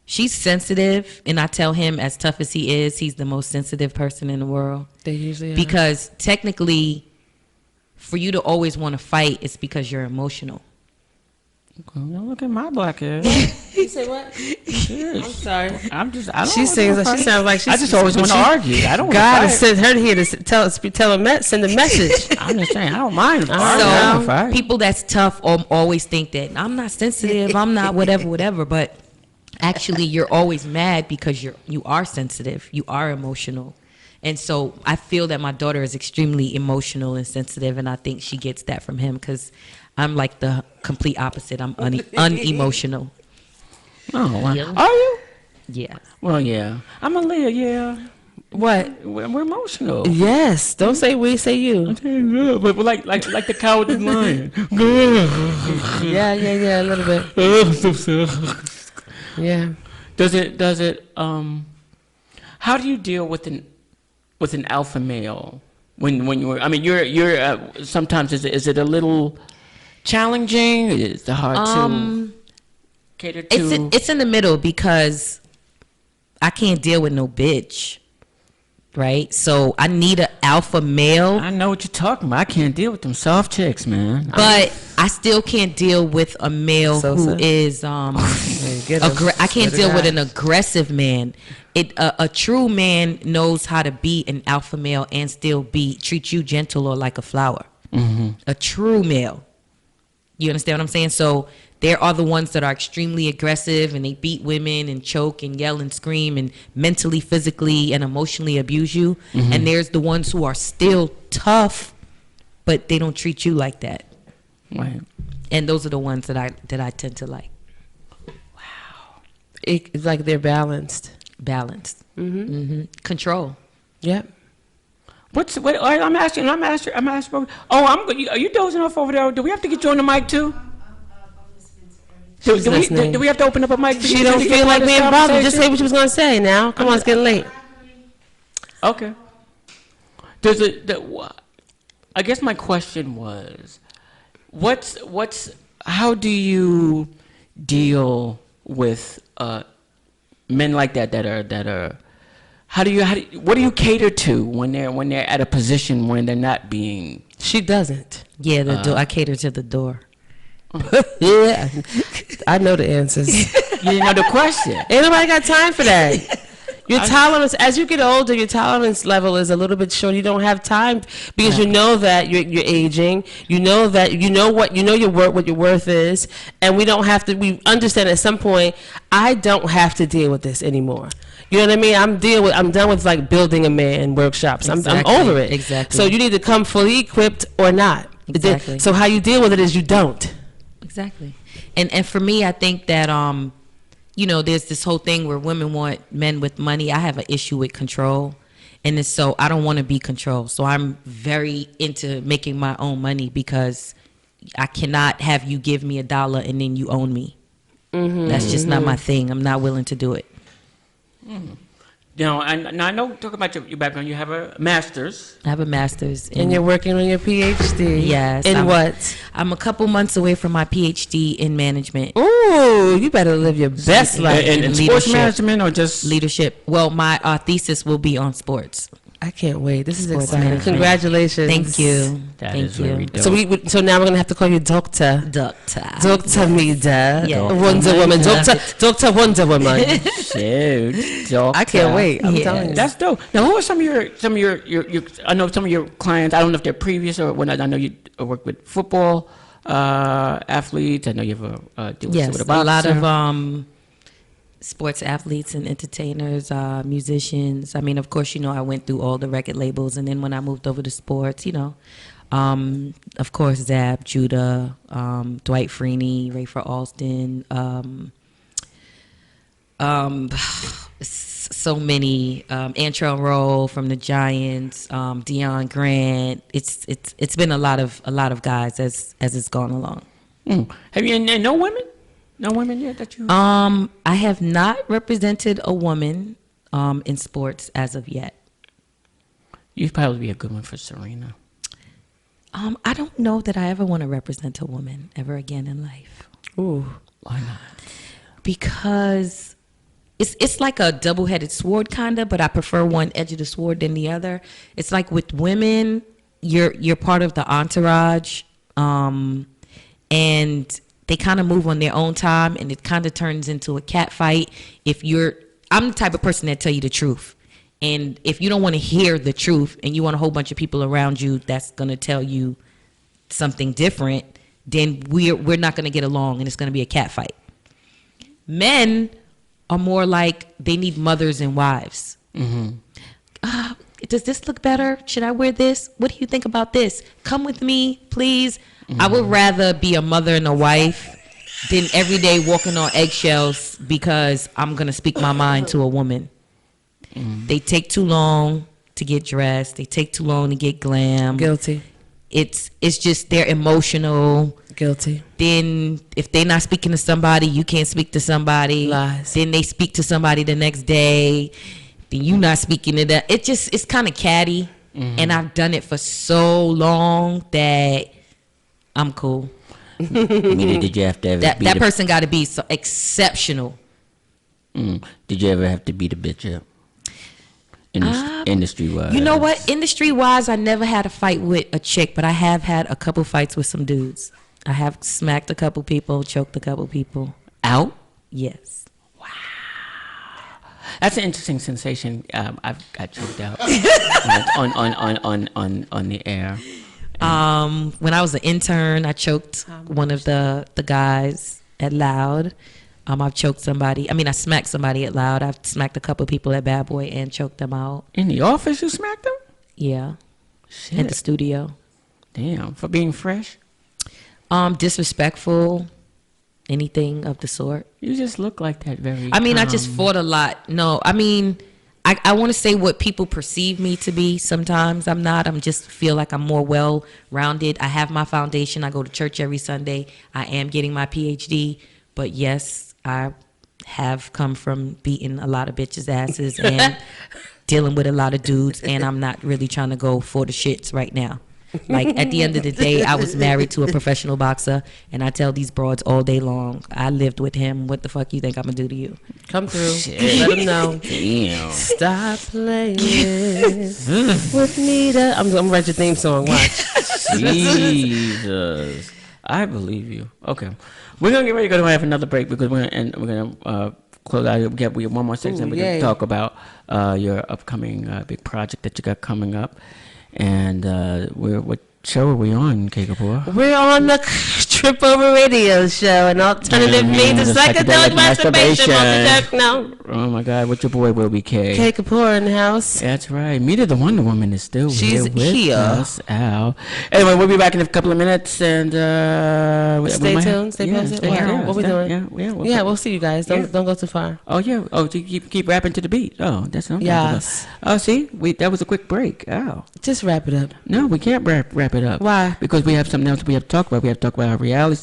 F: she's sensitive, and I tell him, as tough as he is, he's the most sensitive person in the world.
B: They usually are.
F: Because technically, for you to always want to fight, it's because you're emotional.
A: Okay, don't look at my black hair.
B: You say what? I'm sorry.
A: I don't.
B: She sounds like she's.
A: I just always want to argue. I don't.
B: God has sent her here to send a message.
A: I'm just saying, I don't mind.
F: So people that's tough always think that I'm not sensitive. I'm not whatever. But actually, you're always mad because you are sensitive. You are emotional. And so I feel that my daughter is extremely emotional and sensitive, and I think she gets that from him, because I'm like the complete opposite. I'm unemotional.
A: Oh, wow.
F: Yeah.
A: Are you?
F: Yeah.
A: Well, yeah. I'm a Leo, yeah.
B: What?
A: We're emotional.
B: Yes. Don't say we, say you.
A: But like the cow with the lion.
B: Yeah, a little bit. Yeah.
A: Does it how do you deal with an alpha male when you're sometimes is it a little challenging? Is it hard to cater to?
F: It's in the middle because I can't deal with no bitch. Right, so I need an alpha male.
A: I know what you're talking about. I can't deal with them soft chicks, man.
F: But I still can't deal with a male who is I can't deal with an aggressive man. A true man knows how to be an alpha male and still treat you gentle or like a flower. Mm-hmm. A true male. You understand what I'm saying? So there are the ones that are extremely aggressive and they beat women and choke and yell and scream and mentally, physically, and emotionally abuse you. Mm-hmm. And there's the ones who are still tough, but they don't treat you like that.
A: Right.
F: And those are the ones that I tend to like.
B: Wow. It's like they're balanced.
F: Balanced. Mm-hmm. Mm-hmm. Control.
B: Yep.
A: I'm asking. Oh, are you dozing off over there? Do we have to get you on the mic too? Do we have to open up a mic?
B: She don't feel like being bothered. Just say what you was gonna say now. Come on, it's getting late.
A: Okay. I guess my question was, how do you deal with men like that are what do you cater to when they're at a position when they're not being?
B: She doesn't.
F: Yeah, the door. I cater to the door.
B: Yeah, I know the answers.
A: You didn't know the question.
B: Ain't nobody got time for that. Your tolerance, as you get older, your tolerance level is a little bit short. You don't have time because you know that you're aging. You know that what your worth is, and we don't have to. We understand at some point. I don't have to deal with this anymore. You know what I mean? I'm done with like building a man workshops.
F: Exactly.
B: I'm over it.
F: Exactly.
B: So you need to come fully equipped or not.
F: Exactly.
B: So how you deal with it is you don't.
F: Exactly. And for me, I think that there's this whole thing where women want men with money. I have an issue with control. And so I don't want to be controlled. So I'm very into making my own money because I cannot have you give me $1 and then you own me. Mm-hmm, That's just not my thing. I'm not willing to do it.
A: Mm-hmm. I know, talk about your background. You have a master's.
F: I have a master's.
B: And you're working on your PhD.
F: Yes.
B: What?
F: I'm a couple months away from my PhD in management.
B: Ooh, you better live your best life.
A: In sports management or just?
F: Leadership. Well, my thesis will be on sports.
B: I can't wait. This is
F: Sports
B: exciting.
F: management.
B: Congratulations.
F: Thank you.
A: Thank you.
F: Very
A: dope.
B: So now we're gonna have to call you Doctor. Doctor Mida.
F: Yeah.
B: Wonder Woman. Doctor Wonder Woman.
A: Shoot, doctor.
B: I can't wait. I'm telling you.
A: That's dope. Now, who are some of your? I know some of your clients. I don't know if they're previous or when. I know you work with football athletes. I know you have deal with a boxer.
F: A lot of sports athletes and entertainers, musicians. I mean, of course, I went through all the record labels, and then when I moved over to sports, of course, Zab, Judah, Dwight Freeney, Rayford Alston, so many, Antrell Roll from the Giants, Deion Grant. It's been a lot of guys as it's gone along.
A: Have you and no women? No women yet that you?
F: I have not represented a woman in sports as of yet.
A: You'd probably be a good one for Serena.
F: I don't know that I ever want to represent a woman ever again in life.
B: Ooh,
A: why not?
F: Because it's like a double-headed sword kind of, but I prefer one edge of the sword than the other. It's like with women, you're part of the entourage, and they kind of move on their own time, and it kind of turns into a cat fight. I'm the type of person that tell you the truth. And if you don't want to hear the truth and you want a whole bunch of people around you that's going to tell you something different, then we're not going to get along, and it's going to be a cat fight. Men are more like they need mothers and wives. Mm-hmm. Does this look better? Should I wear this? What do you think about this? Come with me, please. Mm-hmm. I would rather be a mother and a wife than every day walking on eggshells because I'm going to speak my mind to a woman. Mm-hmm. They take too long to get dressed. They take too long to get glam.
B: Guilty.
F: It's just they're emotional.
B: Guilty.
F: Then if they're not speaking to somebody, you can't speak to somebody.
B: Lies.
F: Then they speak to somebody the next day. Then you not speaking to them. It's kind of catty. Mm-hmm. And I've done it for so long that I'm cool.
A: Meaning, did you have to ever
F: that person got to be so exceptional.
A: Did you ever have to beat a bitch up? Industry wise.
F: You know what? Industry wise, I never had a fight with a chick, but I have had a couple fights with some dudes. I have smacked a couple people, choked a couple people.
A: Out?
F: Yes.
A: Wow. That's an interesting sensation. I've got choked out on the air.
F: When I was an intern, I choked one of the guys at Loud. I've choked somebody. I mean, I smacked somebody at Loud. I've smacked a couple people at Bad Boy and choked them out.
A: In the office, you smacked them?
F: Yeah.
A: Shit.
F: At the studio.
A: Damn. For being fresh?
F: Disrespectful. Anything of the sort.
A: You just look like that very
F: I just fought a lot. No, I mean, I want to say what people perceive me to be. Sometimes I'm not. I'm just feel like I'm more well-rounded. I have my foundation. I go to church every Sunday. I am getting my PhD. But yes, I have come from beating a lot of bitches' asses and dealing with a lot of dudes. And I'm not really trying to go for the shits right now. Like, at the end of the day, I was married to a professional boxer. And I tell these broads all day long, I lived with him. What the fuck you think I'm going to do to you?
B: Come through. Let them know.
A: Damn.
B: Stop playing with me. I'm going to write your theme song. Watch.
A: Jesus. I believe you. Okay. We're going to get ready to have another break because we're going to close out. We have one more section. We're going to talk about your upcoming big project that you got coming up. And what show are we on, K Kapoor?
B: We're on the Trip Over Radio Show, an alternative means of psychedelic masturbation.
A: Oh my God, what's your boy Will Be K?
B: K Kapoor in the house.
A: That's right. Meet the Wonder Woman is still
B: She's
A: here with us, Al. Anyway, we'll be back in a couple of minutes, and
B: stay tuned. Stay posted. What we doing? We'll see you guys. Don't go too far.
A: Oh yeah. Oh, so you keep rapping to the beat. Oh, that's not.
B: Yes.
A: Oh, see, that was a quick break. Oh.
B: Just wrap it up.
A: No, we can't wrap it up.
B: Why?
A: Because we have something else we have to talk about. We have to talk about our reality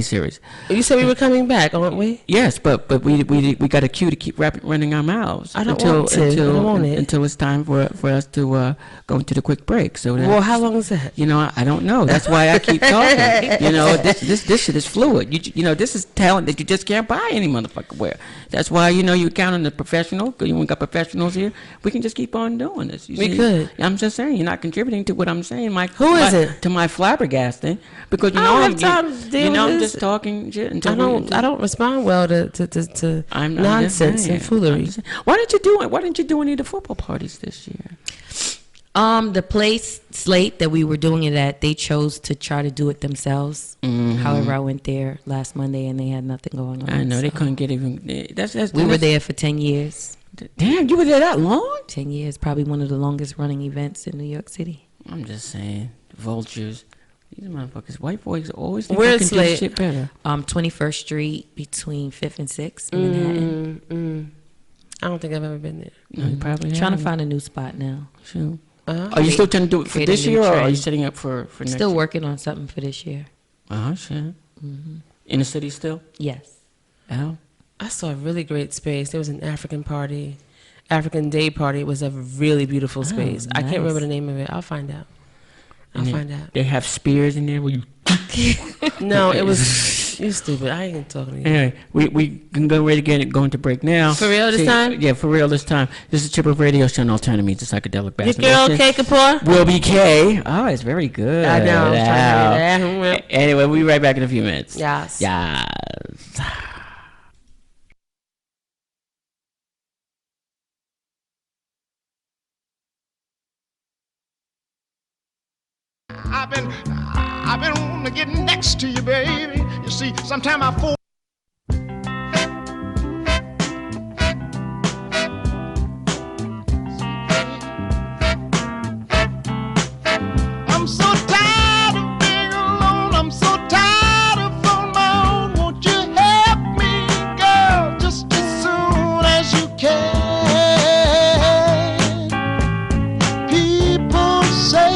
A: series.
B: You said we were coming back, aren't we?
A: Yes, but we got a cue to keep running our mouths.
B: I don't want to.
A: Until it's time for us to go into the quick break. So
B: well, how long is that?
A: You know, I don't know. That's why I keep talking. You know, this shit is fluid. You know, this is talent that you just can't buy any motherfucker where. That's why you count on the professional. We got professionals here. We can just keep on doing this.
B: We could.
A: I'm just saying, you're not contributing to what I'm saying, Mike.
B: Who is it?
A: To my flabbergasting, because you know I'm just talking shit.
B: I don't respond well to nonsense and foolery.
A: Why didn't you do any of the football parties this year?
F: The place slate that we were doing it at, they chose to try to do it themselves. Mm-hmm. However, I went there last Monday and they had nothing going on.
A: I know they couldn't get even.
F: We were there for 10 years.
A: Damn, you were there that long?
F: 10 years, probably one of the longest running events in New York City.
A: I'm just saying, vultures. These motherfuckers, white boys always think
B: Where's
A: they can do shit better.
F: 21st Street between 5th and 6th in Manhattan.
B: I don't think I've ever been there.
A: No, you probably
F: trying to find a new spot now.
A: Sure. Are you still trying to do it for this year, or are you setting up for next year?
F: Still working on something for this year.
A: Shit. Mm-hmm. In the city still?
F: Yes.
A: Al?
B: I saw a really great space. There was an African Day party. It was a really beautiful space.
A: Nice.
B: I can't remember the name of it. I'll find out.
A: They have spears in there where you...
B: No, it was... You stupid. I ain't talking to you.
A: Anyway, we can go ready to go into break now.
B: For real this time?
A: Yeah, for real this time. This is Trip Over Radio Show, an alternative means of psychedelic bastard.
B: Your girl, K Kapoor?
A: Will Be K. Oh, it's very good.
B: I know. I was trying to read that.
A: Anyway, we'll be right back in a few minutes.
B: Yes.
A: Yes.
G: I've been wanting to get next to you, baby. You see, sometimes I fall. I'm so tired of being alone. I'm so tired of on my own. Won't you help me, girl, just as soon as you can? People say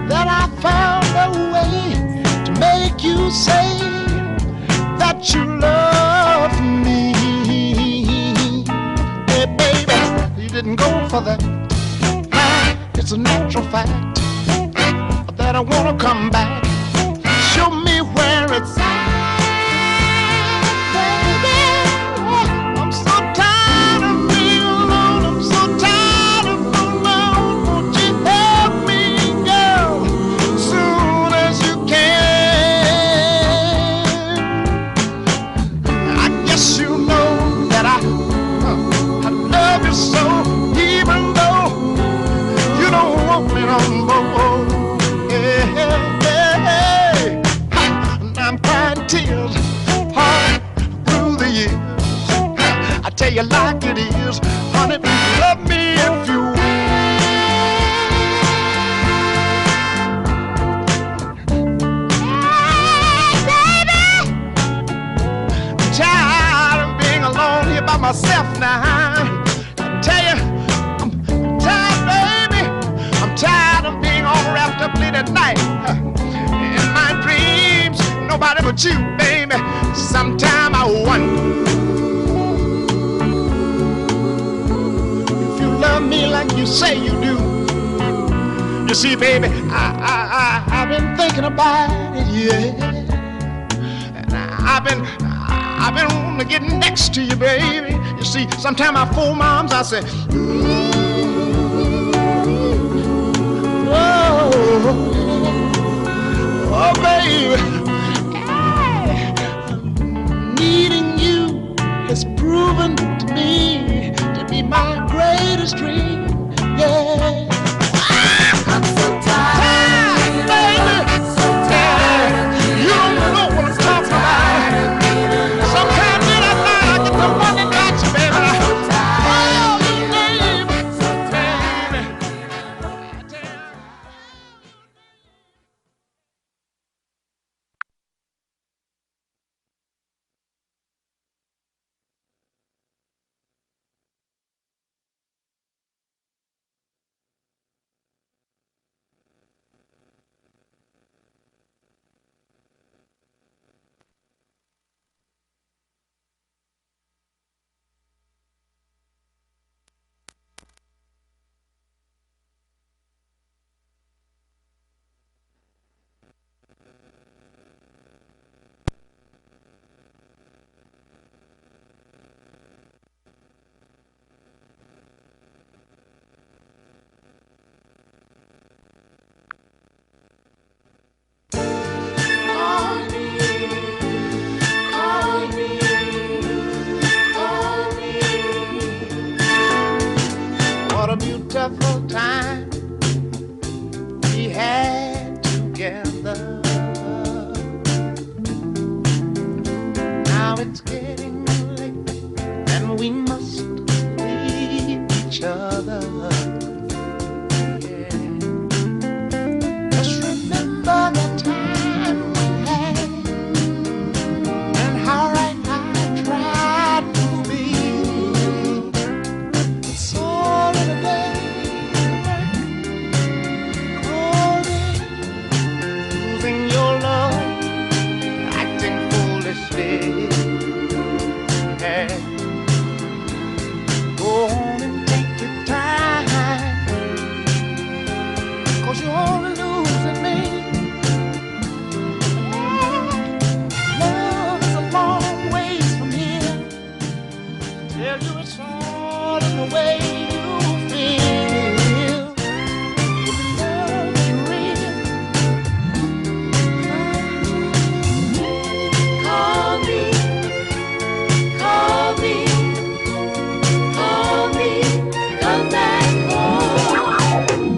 G: that I found a way to make you say that you love me. Hey, baby, you didn't go for that. Now it's a natural fact that I wanna come back. tell you like it is, honey, love me if you will. Tired of being alone here by myself now. I tell you, I'm tired, baby. I'm tired of being all wrapped up late at night. In my dreams, nobody but you, baby. Sometime I wonder if you love me like you say you do. You see, baby, I've been thinking about it, yeah. And I've been wanting to get next to you, baby. You see, sometimes I fold my arms, I say, oh, baby, needing you has proven to me to be my greatest dream, yeah. I'm so tired, baby. So tired. You don't know what I'm talking about. Sometimes in the night I get to wondering about you, baby. Oh, you baby. So tired. What a beautiful time we had together. Now it's getting late and we must leave each other. Yeah. Just remember the time we had and how right I tried to be. It's all in a day. Losing your love, acting foolishly. Yeah. Go on and take your time, 'cause you're only losing me. Love is a long ways from here. Tell you it's all in the way you feel. If love is real, call me, call me, call me, come back home.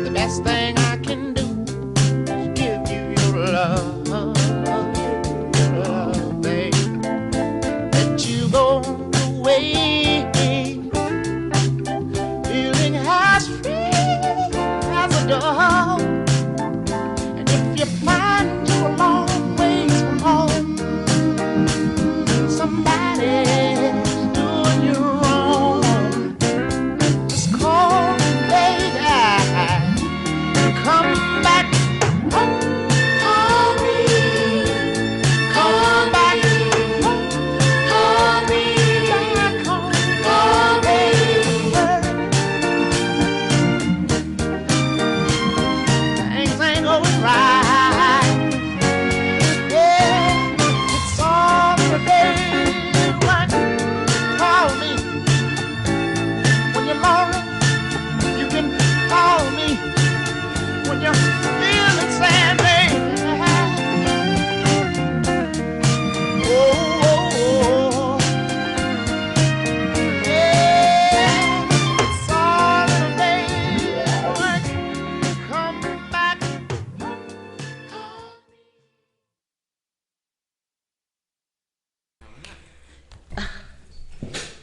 G: The best thing I can do is give you your love, babe. Let you go away, feeling as free as a dove. And if you find you're a long ways from home, somebody's doing you wrong, just call me, baby, and come back home. Call me, call back home. Call me back home. Call me.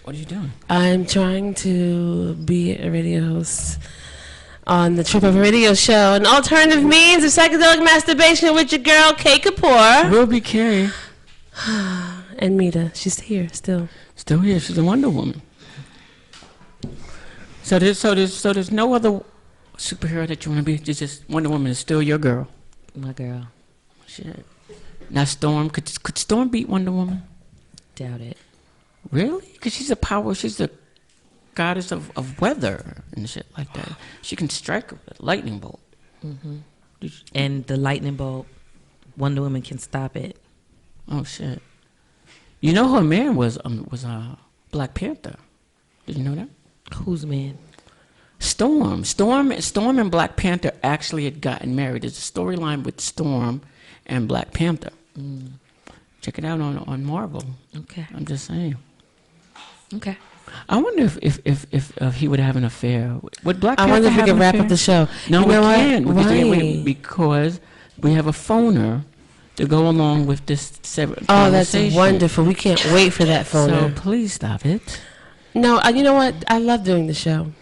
A: What are you doing?
B: I'm trying to be a radio host on the Trip Over Radio Show, an alternative means of psychedelic masturbation with your girl, Kay Kapoor.
A: Ruby K.
B: And Mita. She's here still.
A: Still here. She's a Wonder Woman. So there's no other superhero that you want to be. It's just Wonder Woman is still your girl.
F: My girl.
A: Shit. Now Storm, could Storm beat Wonder Woman?
F: Doubt it.
A: Really? Because she's the goddess of weather and shit like that. She can strike a lightning bolt.
F: Mm-hmm. And the lightning bolt, Wonder Woman can stop it.
A: Oh shit! You know her man was Black Panther. Did you know that?
F: Whose man?
A: Storm and Black Panther actually had gotten married. There's a storyline with Storm and Black Panther.
F: Mm.
A: Check it out on Marvel.
F: Okay.
A: I'm just saying.
F: Okay.
A: I wonder if he would have an affair. Would Black Panther
B: I wonder if we
A: have
B: can
A: an
B: wrap
A: affair?
B: up the show.
A: No,
B: You
A: we
B: know what?
A: can't.
B: Why?
A: Because we have a phoner to go along with this
B: Oh, that's
A: conversation.
B: wonderful. We can't wait for that phone.
A: So please stop it.
B: No, you know what? I love doing the show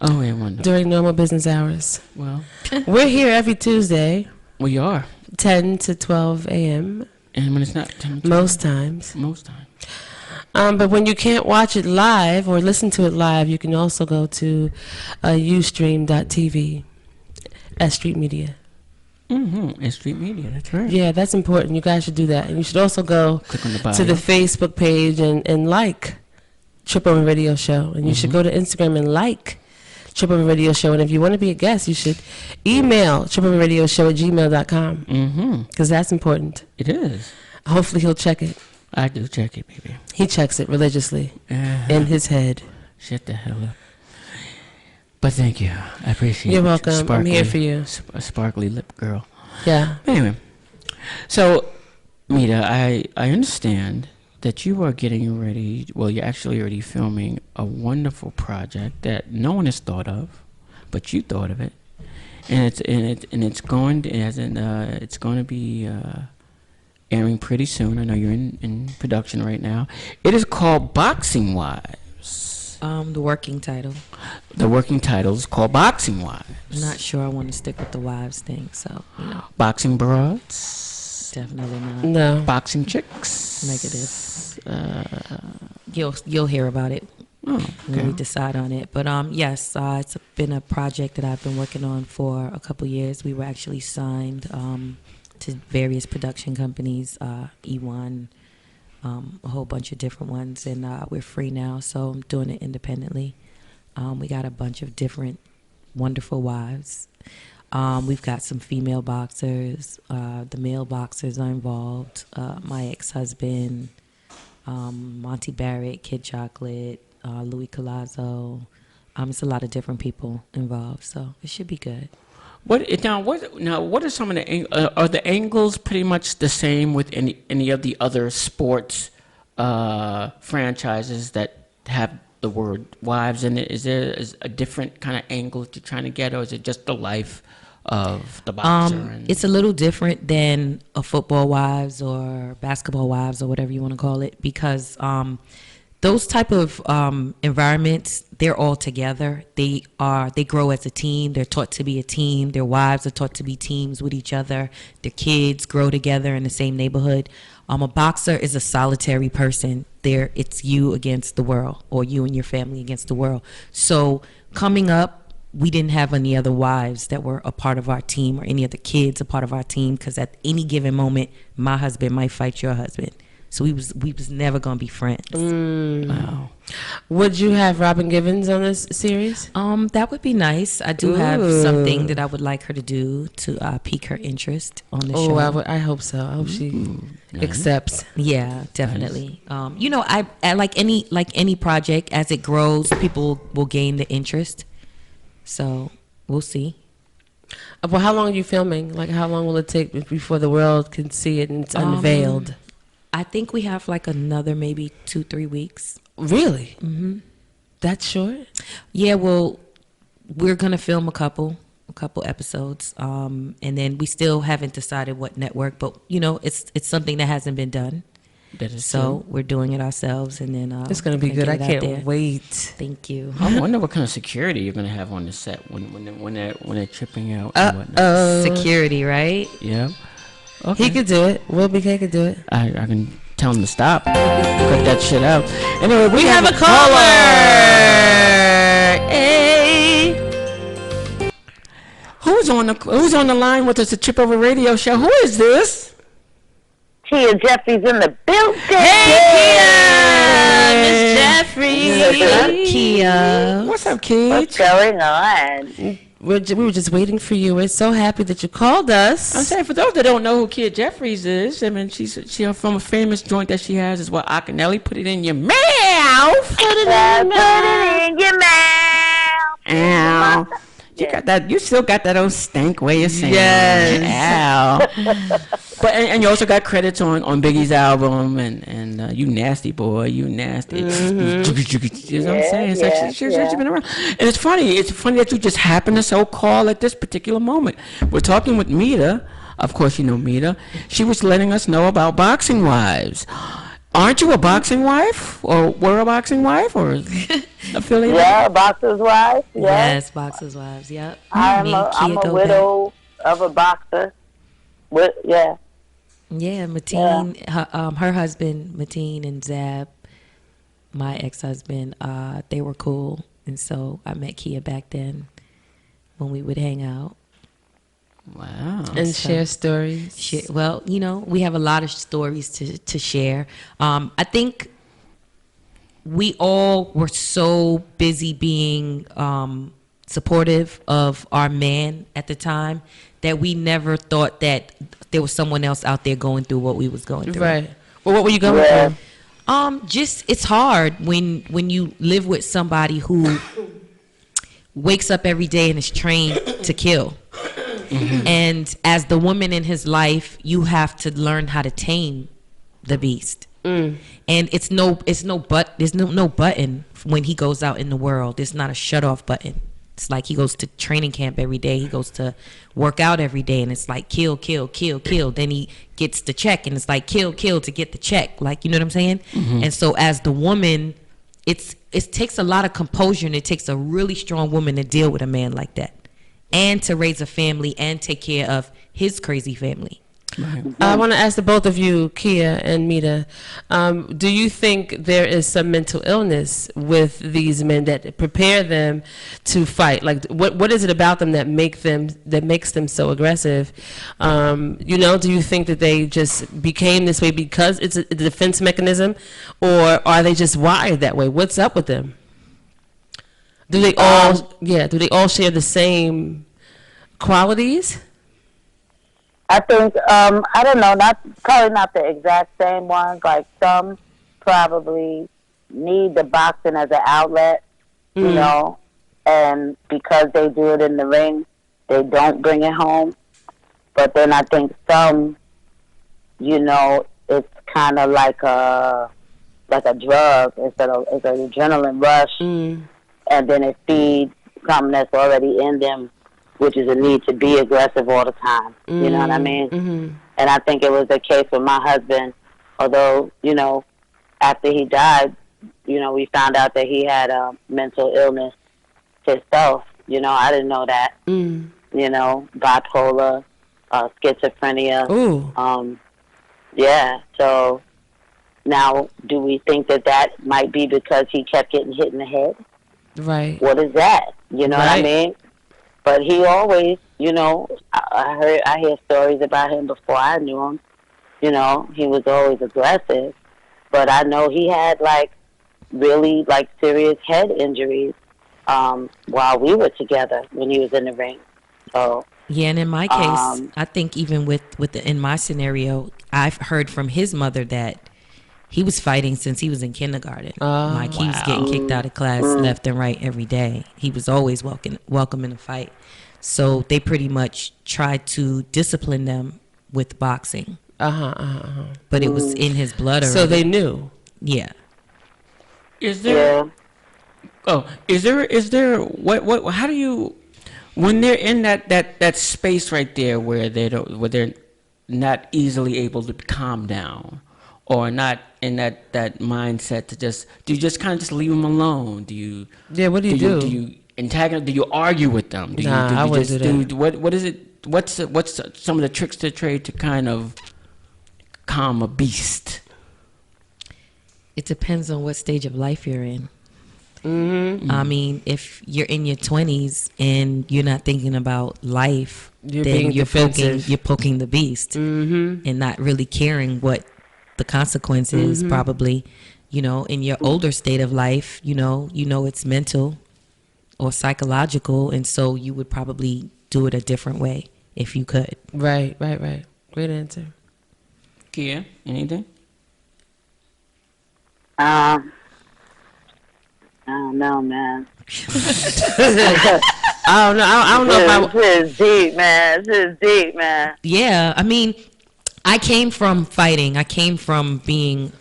A: Oh, yeah, wonderful.
B: during normal business hours.
A: Well,
B: We're here every Tuesday,
A: we are.
B: 10 to 12 a.m.
A: And when it's not 10 to
B: most times.
A: most time.
B: But when you can't watch it live or listen to it live, you can also go to ustream.tv, S.STREET Media.
A: Mm-hmm. S.STREET Media, that's right.
B: Yeah, that's important. You guys should do that. And you should also go
A: Click on the bio.
B: to the Facebook page and like Trip Over Radio Show. And you should go to Instagram and like Trip Over Radio Show. And if you want to be a guest, you should email tripoverradioshow@gmail.com.
A: Mm-hmm.
B: Because that's important.
A: It is.
B: Hopefully he'll check it.
A: I do check it, baby.
B: He checks it religiously
A: Uh-huh.
B: in his head.
A: Shut the hell up. But thank you. I appreciate it.
B: You're welcome. I'm here for you.
A: A sparkly lip girl.
B: Yeah.
A: Anyway, so, Mita, I understand that you are getting ready, well, you're actually already filming a wonderful project that no one has thought of, but you thought of it. And it's going to be airing pretty soon. I know you're in production right now. It is called Boxing Wives.
F: The working title.
A: The working title is called Boxing Wives.
F: I'm not sure I want to stick with the wives thing, so, you know.
A: Boxing broads.
F: Definitely not.
B: No.
A: Boxing chicks.
F: Negative. You'll hear about it
A: Oh,
F: when we
A: okay.
F: decide on it. But yes, it's been a project that I've been working on for a couple years. We were actually signed to various production companies, E1, a whole bunch of different ones, and we're free now, so I'm doing it independently. We got a bunch of different wonderful wives. We've got some female boxers. The male boxers are involved. My ex-husband, Monty Barrett, Kid Chocolate, Louis Collazo. It's a lot of different people involved, so it should be good.
A: What are some of the are the angles pretty much the same with any of the other sports franchises that have the word wives in it? Is there a different kind of angle that you're trying to get, or is it just the life of the boxer?
F: It's a little different than a football wives or basketball wives or whatever you want to call it, because those type of environments, they're all together. They grow as a team. They're taught to be a team. Their wives are taught to be teams with each other. Their kids grow together in the same neighborhood. A boxer is a solitary person. It's you against the world, or you and your family against the world. So coming up, we didn't have any other wives that were a part of our team, or any other kids a part of our team, because at any given moment, my husband might fight your husband. So we was never gonna be friends.
A: Wow.
B: Would you have Robin Givens on this series?
F: That would be nice. I do have something that I would like her to do to pique her interest on the show.
B: I hope so. I hope she accepts.
F: Yeah, definitely. I like any project, as it grows, people will gain the interest. So we'll see.
B: Well, how long are you filming? Like, how long will it take before the world can see it and it's unveiled?
F: I think we have like another maybe 2-3 weeks.
B: Really? Mm-hmm. That's short?
F: Yeah, well, we're going to film a couple episodes. And then we still haven't decided what network, but, it's something that hasn't been done.
A: That is
F: So
A: true.
F: we're doing it ourselves, and then
B: It's gonna be good. I can't wait.
F: Thank you.
A: I wonder what kind of security you're gonna have on the set when they're tripping out and whatnot.
F: Security, right?
A: Yeah. Okay.
B: He could do it. Will BK could do it.
A: I can tell him to stop. Cut that shit out. Anyway,
B: We have a caller. Hey.
A: Who's on the line with us at Chip Over Radio Show? Who is this?
H: Kia Jeffries in the building.
B: Hey, Miss Jeffrey.
F: What's up, Kia?
A: What's up, kid?
H: What's going on?
B: We were just waiting for you. We're so happy that you called us.
A: I'm saying, for those that don't know who Kid Jeffries is, I mean, she's from a famous joint that she has is what Akinelli put it in your mouth.
H: Put it in your mouth.
A: Ow. You got that. You still got that old stank way of saying.
B: Yes.
A: Ow. But and you also got credits on Biggie's album and You Nasty Boy, You Nasty.
B: Mm-hmm.
A: You know what I'm saying? It's like she's been around. And it's funny that you just happen to so call at this particular moment. We're talking with Mita. Of course you know Mita. She was letting us know about Boxing Wives. Aren't you a boxing wife? Or were a boxing wife? Or affiliated?
H: Yeah, Boxer's wife. Yeah.
F: Yes, Boxers' Wives. Yep.
H: I'm
F: Me and
H: a
F: Kia go
H: widow of a boxer. Yeah.
F: Yeah, Mateen, her husband, Mateen, and Zab, my ex-husband, they were cool. And so I met Kia back then when we would hang out.
A: Wow.
B: And share stories.
F: Well, you know, we have a lot of stories to share. I think we all were so busy being supportive of our man at the time that we never thought that there was someone else out there going through what we was going through.
B: Right. Well, what were you going through?
F: Just it's hard when you live with somebody who wakes up every day and is trained to kill. Mm-hmm. And as the woman in his life, you have to learn how to tame the beast. And there's no button when he goes out in the world. It's not a shut off button. It's like he goes to training camp every day. He goes to work out every day, and it's like kill, kill, kill, kill. Then he gets the check, and it's like kill, kill to get the check. Like, you know what I'm saying? Mm-hmm. And so as the woman, it takes a lot of composure, and it takes a really strong woman to deal with a man like that, and to raise a family and take care of his crazy family.
A: Right.
B: I want to ask the both of you, Kia and Mita, do you think there is some mental illness with these men that prepare them to fight? Like, what is it about them that makes them so aggressive? You know, do you think that they just became this way because it's a defense mechanism, or are they just wired that way? What's up with them? Do they all share the same qualities?
H: I think, I don't know, probably not the exact same ones. Like, some probably need the boxing as an outlet, you know, and because they do it in the ring, they don't bring it home. But then I think some, you know, it's kind of like a drug. It's an adrenaline rush, and then it feeds something that's already in them, which is a need to be aggressive all the time. You know what I mean? Mm-hmm. And I think it was the case with my husband, although, you know, after he died, you know, we found out that he had a mental illness himself. You know, I didn't know that. You know, bipolar, schizophrenia. Yeah, so now do we think that might be because he kept getting hit in the head?
B: Right.
H: What is that? You know what I mean? But he always, you know, I hear stories about him before I knew him. You know, he was always aggressive. But I know he had, like, really, like, serious head injuries while we were together when he was in the ring. So
F: yeah, and in my case, I think even in my scenario, I've heard from his mother that he was fighting since he was in kindergarten. Like, he was getting kicked out of class left and right every day. He was always welcome in a fight. So they pretty much tried to discipline them with boxing. But it was in his blood already.
B: So they knew.
F: Yeah.
A: Is there? Oh, is there? What? How do you? When they're in that space right there where they're not easily able to calm down, or not in that mindset to do you just kind of just leave them alone? Do you?
B: Yeah, what do you do?
A: Do you antagonize? Do you argue with them?
B: I wouldn't do that.
A: What is it? What's some of the tricks to the trade to kind of calm a beast?
F: It depends on what stage of life you're in.
B: Mm-hmm.
F: I mean, if you're in your 20s and you're not thinking about life, then you're poking the beast, and not really caring what the consequence is. Probably, in your older state of life, it's mental or psychological, and so you would probably do it a different way if you could.
B: Right. Great answer.
A: Kia, anything?
H: I don't know, man.
B: I don't know if
H: This is deep, man. This is deep, man.
F: Yeah, I mean, I came from fighting. I came from being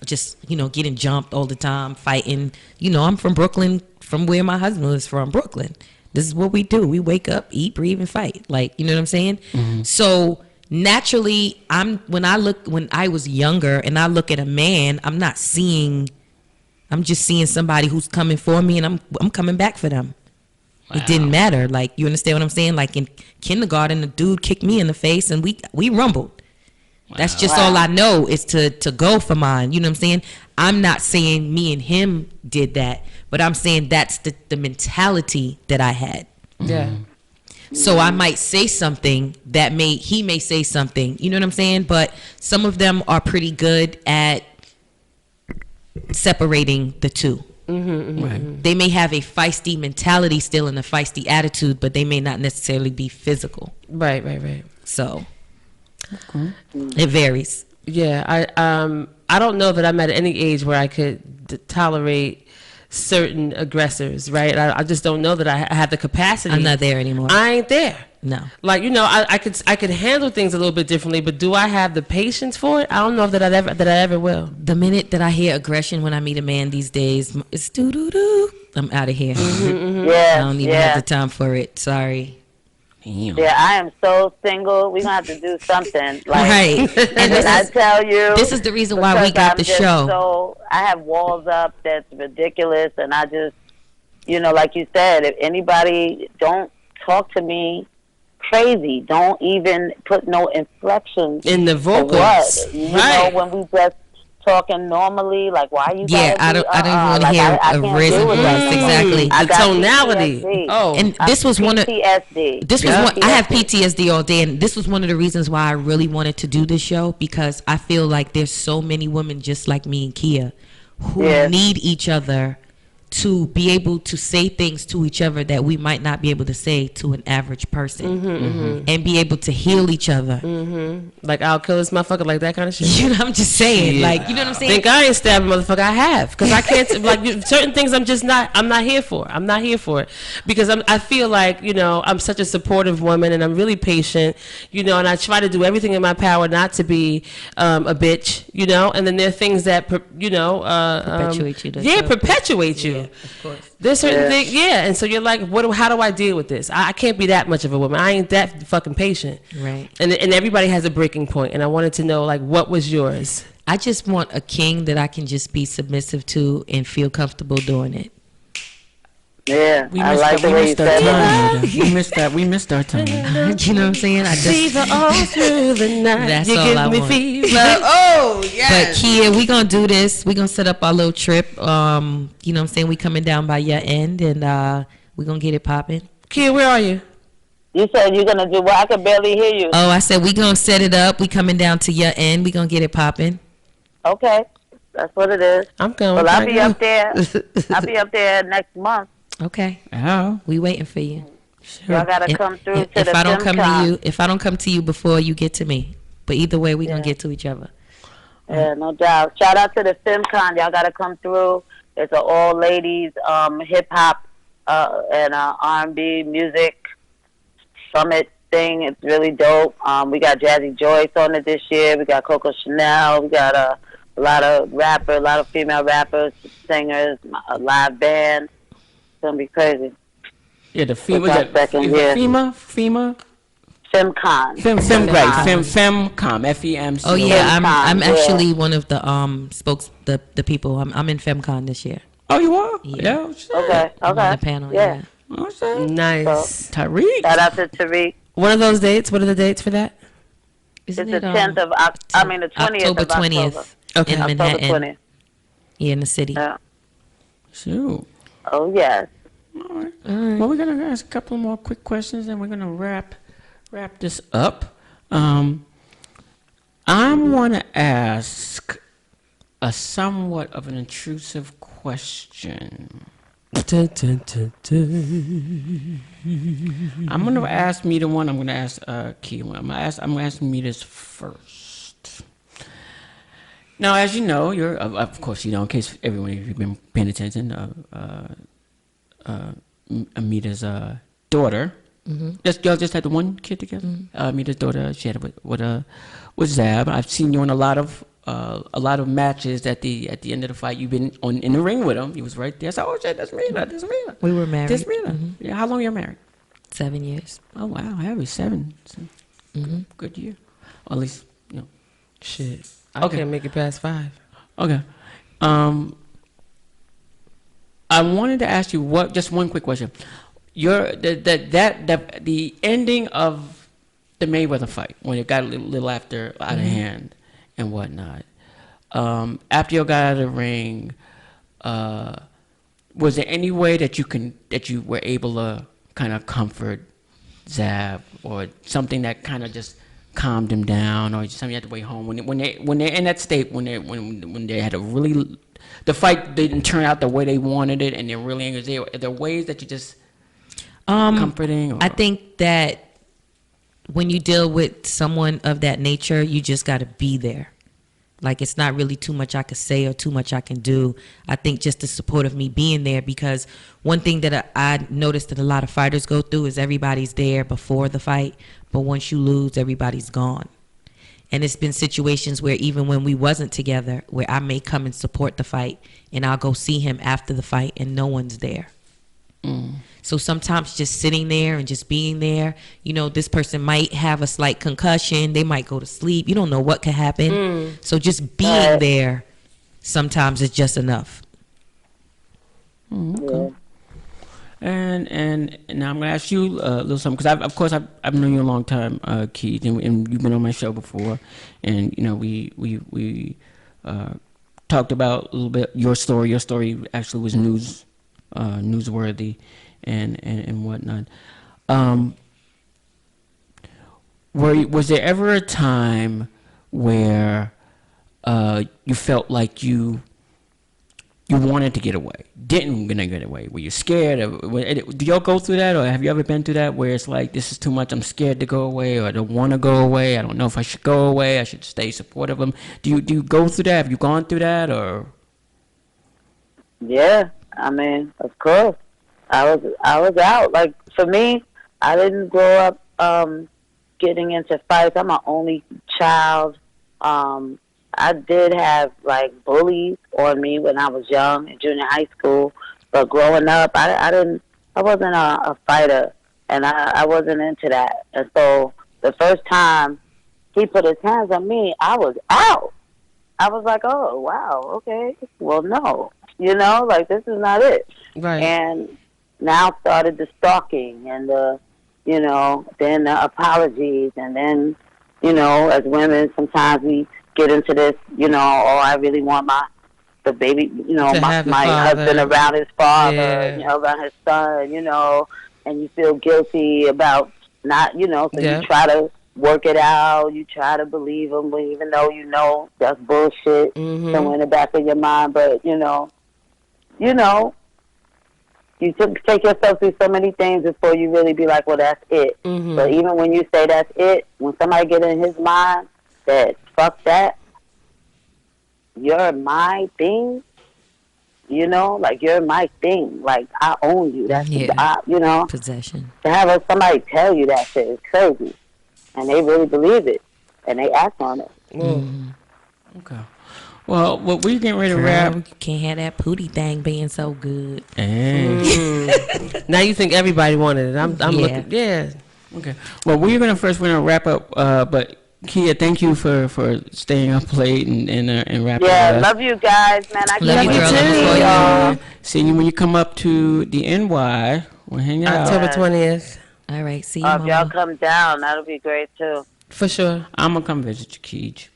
F: just, getting jumped all the time, fighting. I'm from Brooklyn, from where my husband is from, Brooklyn. This is what we do. We wake up, eat, breathe, and fight. Like, you know what I'm saying? Mm-hmm. So naturally, when I was younger and I look at a man, I'm just seeing somebody who's coming for me, and I'm coming back for them. Wow. It didn't matter. Like, you understand what I'm saying? Like in kindergarten, the dude kicked me in the face and we rumbled. Wow. That's just all I know is to go for mine. You know what I'm saying? I'm not saying me and him did that, but I'm saying that's the mentality that I had.
B: Yeah.
F: So I might say something he may say something, you know what I'm saying? But some of them are pretty good at separating the two.
B: Right.
F: They may have a feisty mentality still and a feisty attitude, but they may not necessarily be physical.
B: Right.
F: So it varies.
B: Yeah, I don't know that I'm at any age where I could tolerate certain aggressors, right? I just don't know that I have the capacity.
F: I'm not there anymore.
B: I ain't there.
F: No.
B: Like, I could handle things a little bit differently, but do I have the patience for it? I don't know that I ever will.
F: The minute that I hear aggression when I meet a man these days, it's doo-doo-doo. I'm out of here.
H: Yeah,
F: I don't even have the time for it. Sorry.
A: Damn.
H: Yeah, I am so single. We're going to have to do something. Like,
F: right.
H: And I tell you.
F: This is the reason why we got the show.
H: So I have walls up that's ridiculous. And I just, like you said, if anybody, don't talk to me crazy. Don't even put no inflections
B: in the vocals.
H: What? You know, when we just talking normally, like, why you
F: I don't want to hear a risen voice. Exactly.
B: The tonality.
H: PTSD.
B: Oh,
F: and this was one of
H: PTSD.
F: This was one. I have PTSD all day, and this was one of the reasons why I really wanted to do this show, because I feel like there's so many women just like me and Kia who need each other to be able to say things to each other that we might not be able to say to an average person, and be able to heal each other.
B: Like, I'll kill this motherfucker, like that kind of shit.
F: You know, I'm just saying, like, you know what I'm saying?
B: Think I ain't stabbing motherfucker? I have, because I can't like certain things. I'm not here for. I'm not here for it, because I feel like, I'm such a supportive woman, and I'm really patient, and I try to do everything in my power not to be a bitch, and then there are things that
F: perpetuate you.
B: Perpetuate you.
F: Of course.
B: There's certain things, and so you're like, how do I deal with this? I can't be that much of a woman. I ain't that fucking patient.
F: Right.
B: And everybody has a breaking point, and I wanted to know, like, what was yours?
F: I just want a king that I can just be submissive to and feel comfortable doing it.
H: Yeah, I like the way you said that.
A: We missed our time.
F: You know what I'm saying?
B: Fever all through the night.
F: That's
B: you
F: all
B: give
F: I
B: me
F: want.
B: fever. Oh, yes.
F: But Kia, we gonna do this. We gonna set up our little trip. You know what I'm saying? We coming down by your end, and we gonna get it popping.
B: Kia, where are you?
H: You said you're gonna do what? I can barely hear you.
F: Oh, I said we gonna set it up. We coming down to your end. We gonna get it popping.
H: Okay, that's what it is.
B: I'm going.
H: Well, I'll be up there. I'll be up there next month.
F: Okay.
A: Oh,
F: we waiting for you.
A: Sure.
H: Y'all gotta come through to
F: if
H: the
F: I don't come
H: FemCon.
F: to you, if I don't come to you before you get to me, but either way, we gonna get to each other.
H: Yeah, no doubt. Shout out to the FemCon. Y'all gotta come through. It's an all ladies hip hop and R&B music summit thing. It's really dope. We got Jazzy Joyce on it this year. We got Coco Chanel. We got a lot of female rappers, singers, a live band. It's gonna be crazy.
A: yeah, the FEMA.
H: What's that second year?
A: FEMA.
H: FemCon.
A: Femcom. FEMC.
F: Oh yeah, I'm
H: FemCon,
F: actually one of the the people. I'm in FemCon this year.
A: Oh, you are?
F: Yeah.
H: Okay.
F: I'm on the panel. Yeah.
A: Oh, shit.
B: Nice.
A: Tariq.
H: Shout out to Tariq.
B: One of those dates. What are the dates for that?
F: Isn't
H: It's the
F: it
H: 10th of the 20th
F: October
H: of October.
F: 20th
B: Okay.
F: in
H: October
F: Manhattan.
H: 20th.
F: Yeah, in the city.
H: Yeah.
A: Shoot.
H: Oh yes.
A: All right. Well, we're gonna ask a couple more quick questions, and we're gonna wrap this up. I want to ask a somewhat of an intrusive question.
B: Dun, dun, dun, dun.
A: I'm gonna ask Mita one. I'm gonna ask Key one. I'm gonna ask Mita's first. Now, as you know, you're of course you know. In case everyone, if you've been paying attention, Amita's daughter. Y'all just had the one kid together. Amita's daughter. She had it with Zab. I've seen you in a lot of matches. At the end of the fight, you've been in the ring with him. He was right there. So, oh shit, that's Mita. That's Mita.
F: We were married.
A: That's Mita. Yeah. How long you married?
F: 7 years.
A: Oh wow, heavy 7. So, good year. Or at least you know.
B: Shit. I can't make it past 5.
A: Okay. I wanted to ask you just one quick question. The ending of the Mayweather fight when it got a little out of hand and whatnot. After you got out of the ring, was there any way that you were able to kind of comfort Zab or something that kind of just calmed him down, or something you had to wait home when they're in that state when they had a really the fight didn't turn out the way they wanted it and they're really angry? Are there ways that you just comforting? Or?
F: I think that when you deal with someone of that nature, you just got to be there. Like, it's not really too much I could say or too much I can do. I think just the support of me being there, because one thing that I noticed that a lot of fighters go through is everybody's there before the fight, but once you lose, everybody's gone. And it's been situations where even when we wasn't together, where I may come and support the fight and I'll go see him after the fight and no one's there. So sometimes just sitting there and just being there, you know, this person might have a slight concussion. They might go to sleep. You don't know what could happen. So just being there sometimes is just enough.
A: Okay. And now I'm gonna ask you a little something, because I've known you a long time, Keith, and you've been on my show before, and you know we talked about a little bit your story. Your story actually was newsworthy, and whatnot. Was there ever a time where you felt like you wanted to get away, didn't gonna get away? Were you scared? Do y'all go through that, or have you ever been through that where it's like, this is too much, I'm scared to go away, or I don't want to go away, I don't know if I should go away, I should stay supportive of them? Do you go through that? Have you gone through that, or?
H: Yeah, I mean, of course. I was out. Like, for me, I didn't grow up getting into fights. I'm an only child. I did have, like, bullies on me when I was young in junior high school. But growing up, I wasn't a fighter, and I wasn't into that. And so the first time he put his hands on me, I was out. I was like, oh, wow, okay. Well, no. You know, like, this is not it.
B: Right.
H: And now started the stalking and then the apologies. And then, you know, as women, sometimes we get into this, you know, oh, I really want the baby, you know, my husband around his father, you know, around his son, you know, and you feel guilty about not, you know, so you try to work it out, you try to believe him, but even though you know that's bullshit somewhere in the back of your mind, but, you know, you take yourself through so many things before you really be like, well, that's it. But even when you say that's it, when somebody get in his mind that fuck that, you're my thing, you know, like, you're my thing, like, I own you. That's you know,
F: possession.
H: To have somebody tell you that shit is crazy, and they really believe it, and they act on it.
A: Okay. Well, we getting ready to wrap.
F: Can't have that pootie thing being so good.
B: Now you think everybody wanted it. I'm looking. Yeah.
A: Okay. Well, we're gonna wrap up, but Kia, thank you for staying up late and wrapping
H: Yeah,
A: with us.
H: love you guys, man. I
F: Love you,
H: can't
F: girl.
H: wait to
F: Love you,
H: see y'all.
A: See you when you come up to the NY. We'll hang out.
B: October 20th.
F: All right. See you,
H: If y'all
F: Mama.
H: come down, that'll be great too.
B: For sure.
A: I'm gonna come visit you, Keej.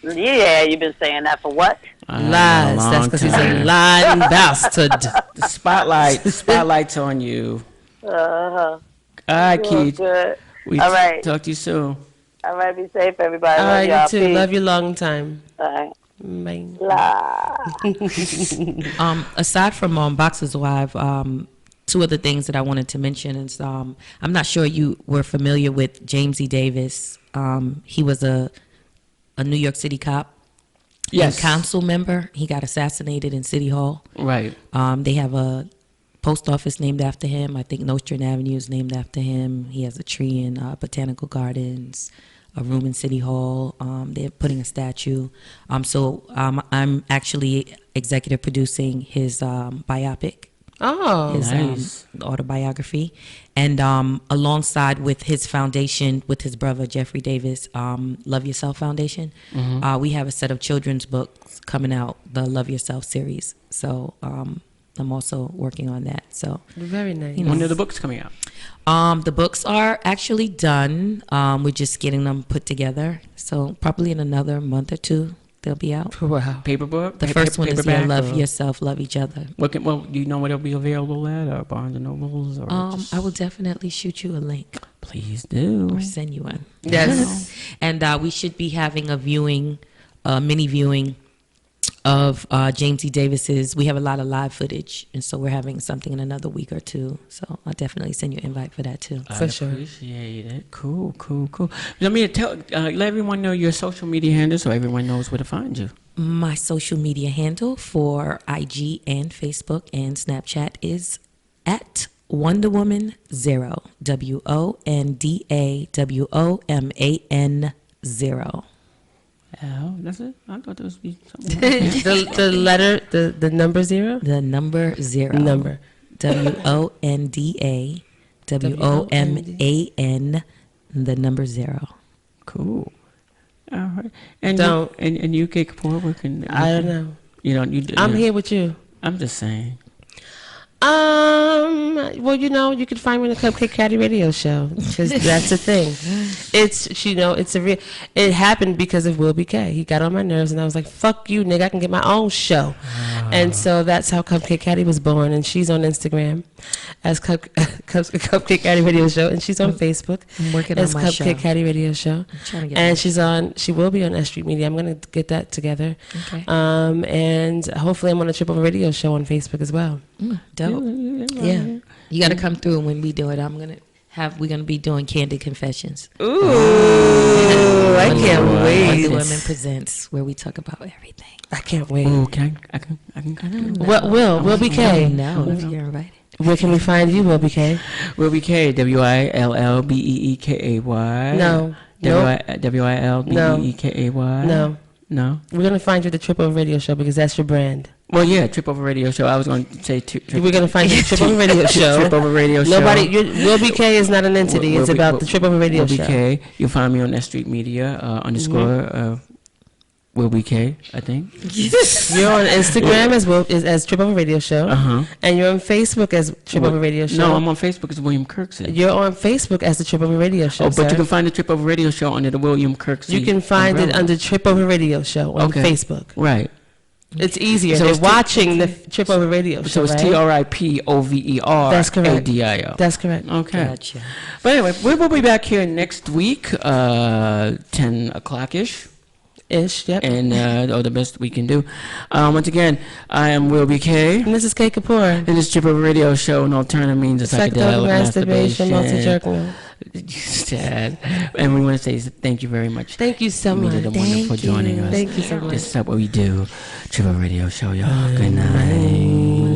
H: Yeah, you've been saying that for what?
B: Lies. That's because he's a lying bastard.
A: The spotlight's on you.
H: Uh-huh.
A: All right, Keej.
H: Good.
A: We
H: All right.
A: talk to you soon.
H: All right, be safe, everybody.
B: All
H: Love
B: right,
H: y'all.
B: you too.
H: Peace.
B: Love you long time.
H: All right.
B: Bye.
H: Bye.
F: Aside from Boxer's Wife, two other things that I wanted to mention is I'm not sure you were familiar with James E. Davis. He was a New York City cop.
A: Yes.
F: And council member. He got assassinated in City Hall.
A: Right.
F: They have a post office named after him. I think Nostrand Avenue is named after him. He has a tree in Botanical Gardens, a room in City Hall. They're putting a statue. So I'm actually executive producing his biopic.
B: Oh,
F: His
A: nice.
F: Autobiography. And alongside with his foundation, with his brother, Jeffrey Davis, Love Yourself Foundation, we have a set of children's books coming out, the Love Yourself series. So I'm also working on that. So
B: very nice.
A: When are the books coming out?
F: the books are actually done. We're just getting them put together. So probably in another month or two, they'll be out.
B: Wow.
A: Paper book?
F: The first one is Love
A: or-
F: Yourself, Love Each Other.
A: Well, do you know where it'll be available at? Or Barnes and Nobles? Or just-
F: I will definitely shoot you a link
A: Please do.
F: or send you one.
B: Yes.
F: And we should be having a viewing, mini viewing of James E. Davis's. We have a lot of live footage, and so we're having something in another week or two. So I'll definitely send you an invite for that too.
B: For sure.
A: Appreciate it. Cool. Let me let everyone know your social media handle so everyone knows where to find you.
F: My social media handle for IG and Facebook and Snapchat is at WonderWoman0. WondaWoman0.
A: Oh, that's it? I thought there was be something.
B: the letter, the number 0?
F: The number 0.
B: Number.
F: WondaWoman, the number 0.
A: Cool. All right. And
B: Don't.
A: And UK Kapoor, where can
B: I don't know.
A: You know,
B: I'm here with you.
A: I'm just saying.
B: Well, you can find me on the Cupcake Caddy radio show because that's the thing. It happened because of Will BK. He got on my nerves, and I was like, "Fuck you, nigga! I can get my own show." And so that's how Cupcake Caddy was born. And she's on Instagram as Cupcake Caddy radio show, and she's on Facebook
F: I'm working
B: as
F: on my
B: Cupcake
F: show.
B: Caddy radio show.
F: trying to get
B: And
F: my
B: she will be on S.STREET Media. I'm gonna get that together.
F: Okay.
B: And hopefully I'm on a Trip Over Radio show on Facebook as well.
F: Dope. Yeah. You got to come through when we do it. We're gonna be doing Candid Confessions.
B: Ooh, I can't wait.
F: Wonder Women Presents, where we talk about everything.
B: I can't wait.
A: Oh, can I can come?
B: What Will BK?
F: No, if you're invited.
B: Where can we find you, Will BK?
A: Will BK, WILLBEEKAY.
B: No.
A: WILBEEKAY.
B: No.
A: No.
B: We're gonna find you at the Trip Over Radio show because that's your brand.
A: Well, yeah, Trip Over Radio Show. I was going to say
B: We're gonna find you at the Trip Over Radio show.
A: Trip Over Radio Show.
B: Will BK is not an entity.
A: Will
B: It's
A: B-
B: about
A: Will-
B: the Trip Over Radio
A: Will
B: show.
A: BK. You'll find me on S.STREET Media _ Will BK, I think.
B: You're on Instagram as Trip Over Radio Show, and you're on Facebook as Trip Over Radio Show.
A: No, I'm on Facebook as William Kirkson.
B: You're on Facebook as the Trip Over Radio Show.
A: Oh, but
B: sir.
A: you can find the Trip Over Radio Show under the William Kirkson.
B: You can find it
A: umbrella.
B: under Trip Over Radio Show on
A: Okay.
B: Facebook.
A: Right.
B: It's easier.
A: So
B: They're
A: it's
B: watching the Trip Over Radio show.
A: So it's
B: right?
A: TRIPOVER.
B: That's correct.
A: ADIO.
B: That's correct.
A: Okay.
F: Gotcha.
A: But anyway, we will be back here next week, 10 o'clock-ish.
B: Yep.
A: And the best we can do. Once again, I am Will BK.
B: And this is Kay Kapoor.
A: And this Trip Over Radio Show, an alternative means of psychedelic masturbation.
B: multi-jerking.
A: Sad. And we want to say thank you very much.
B: Thank you so much.
A: Mita the Wonder for joining us.
B: Thank you so much.
A: This is what we do. Trip Over Radio Show, y'all. Good night.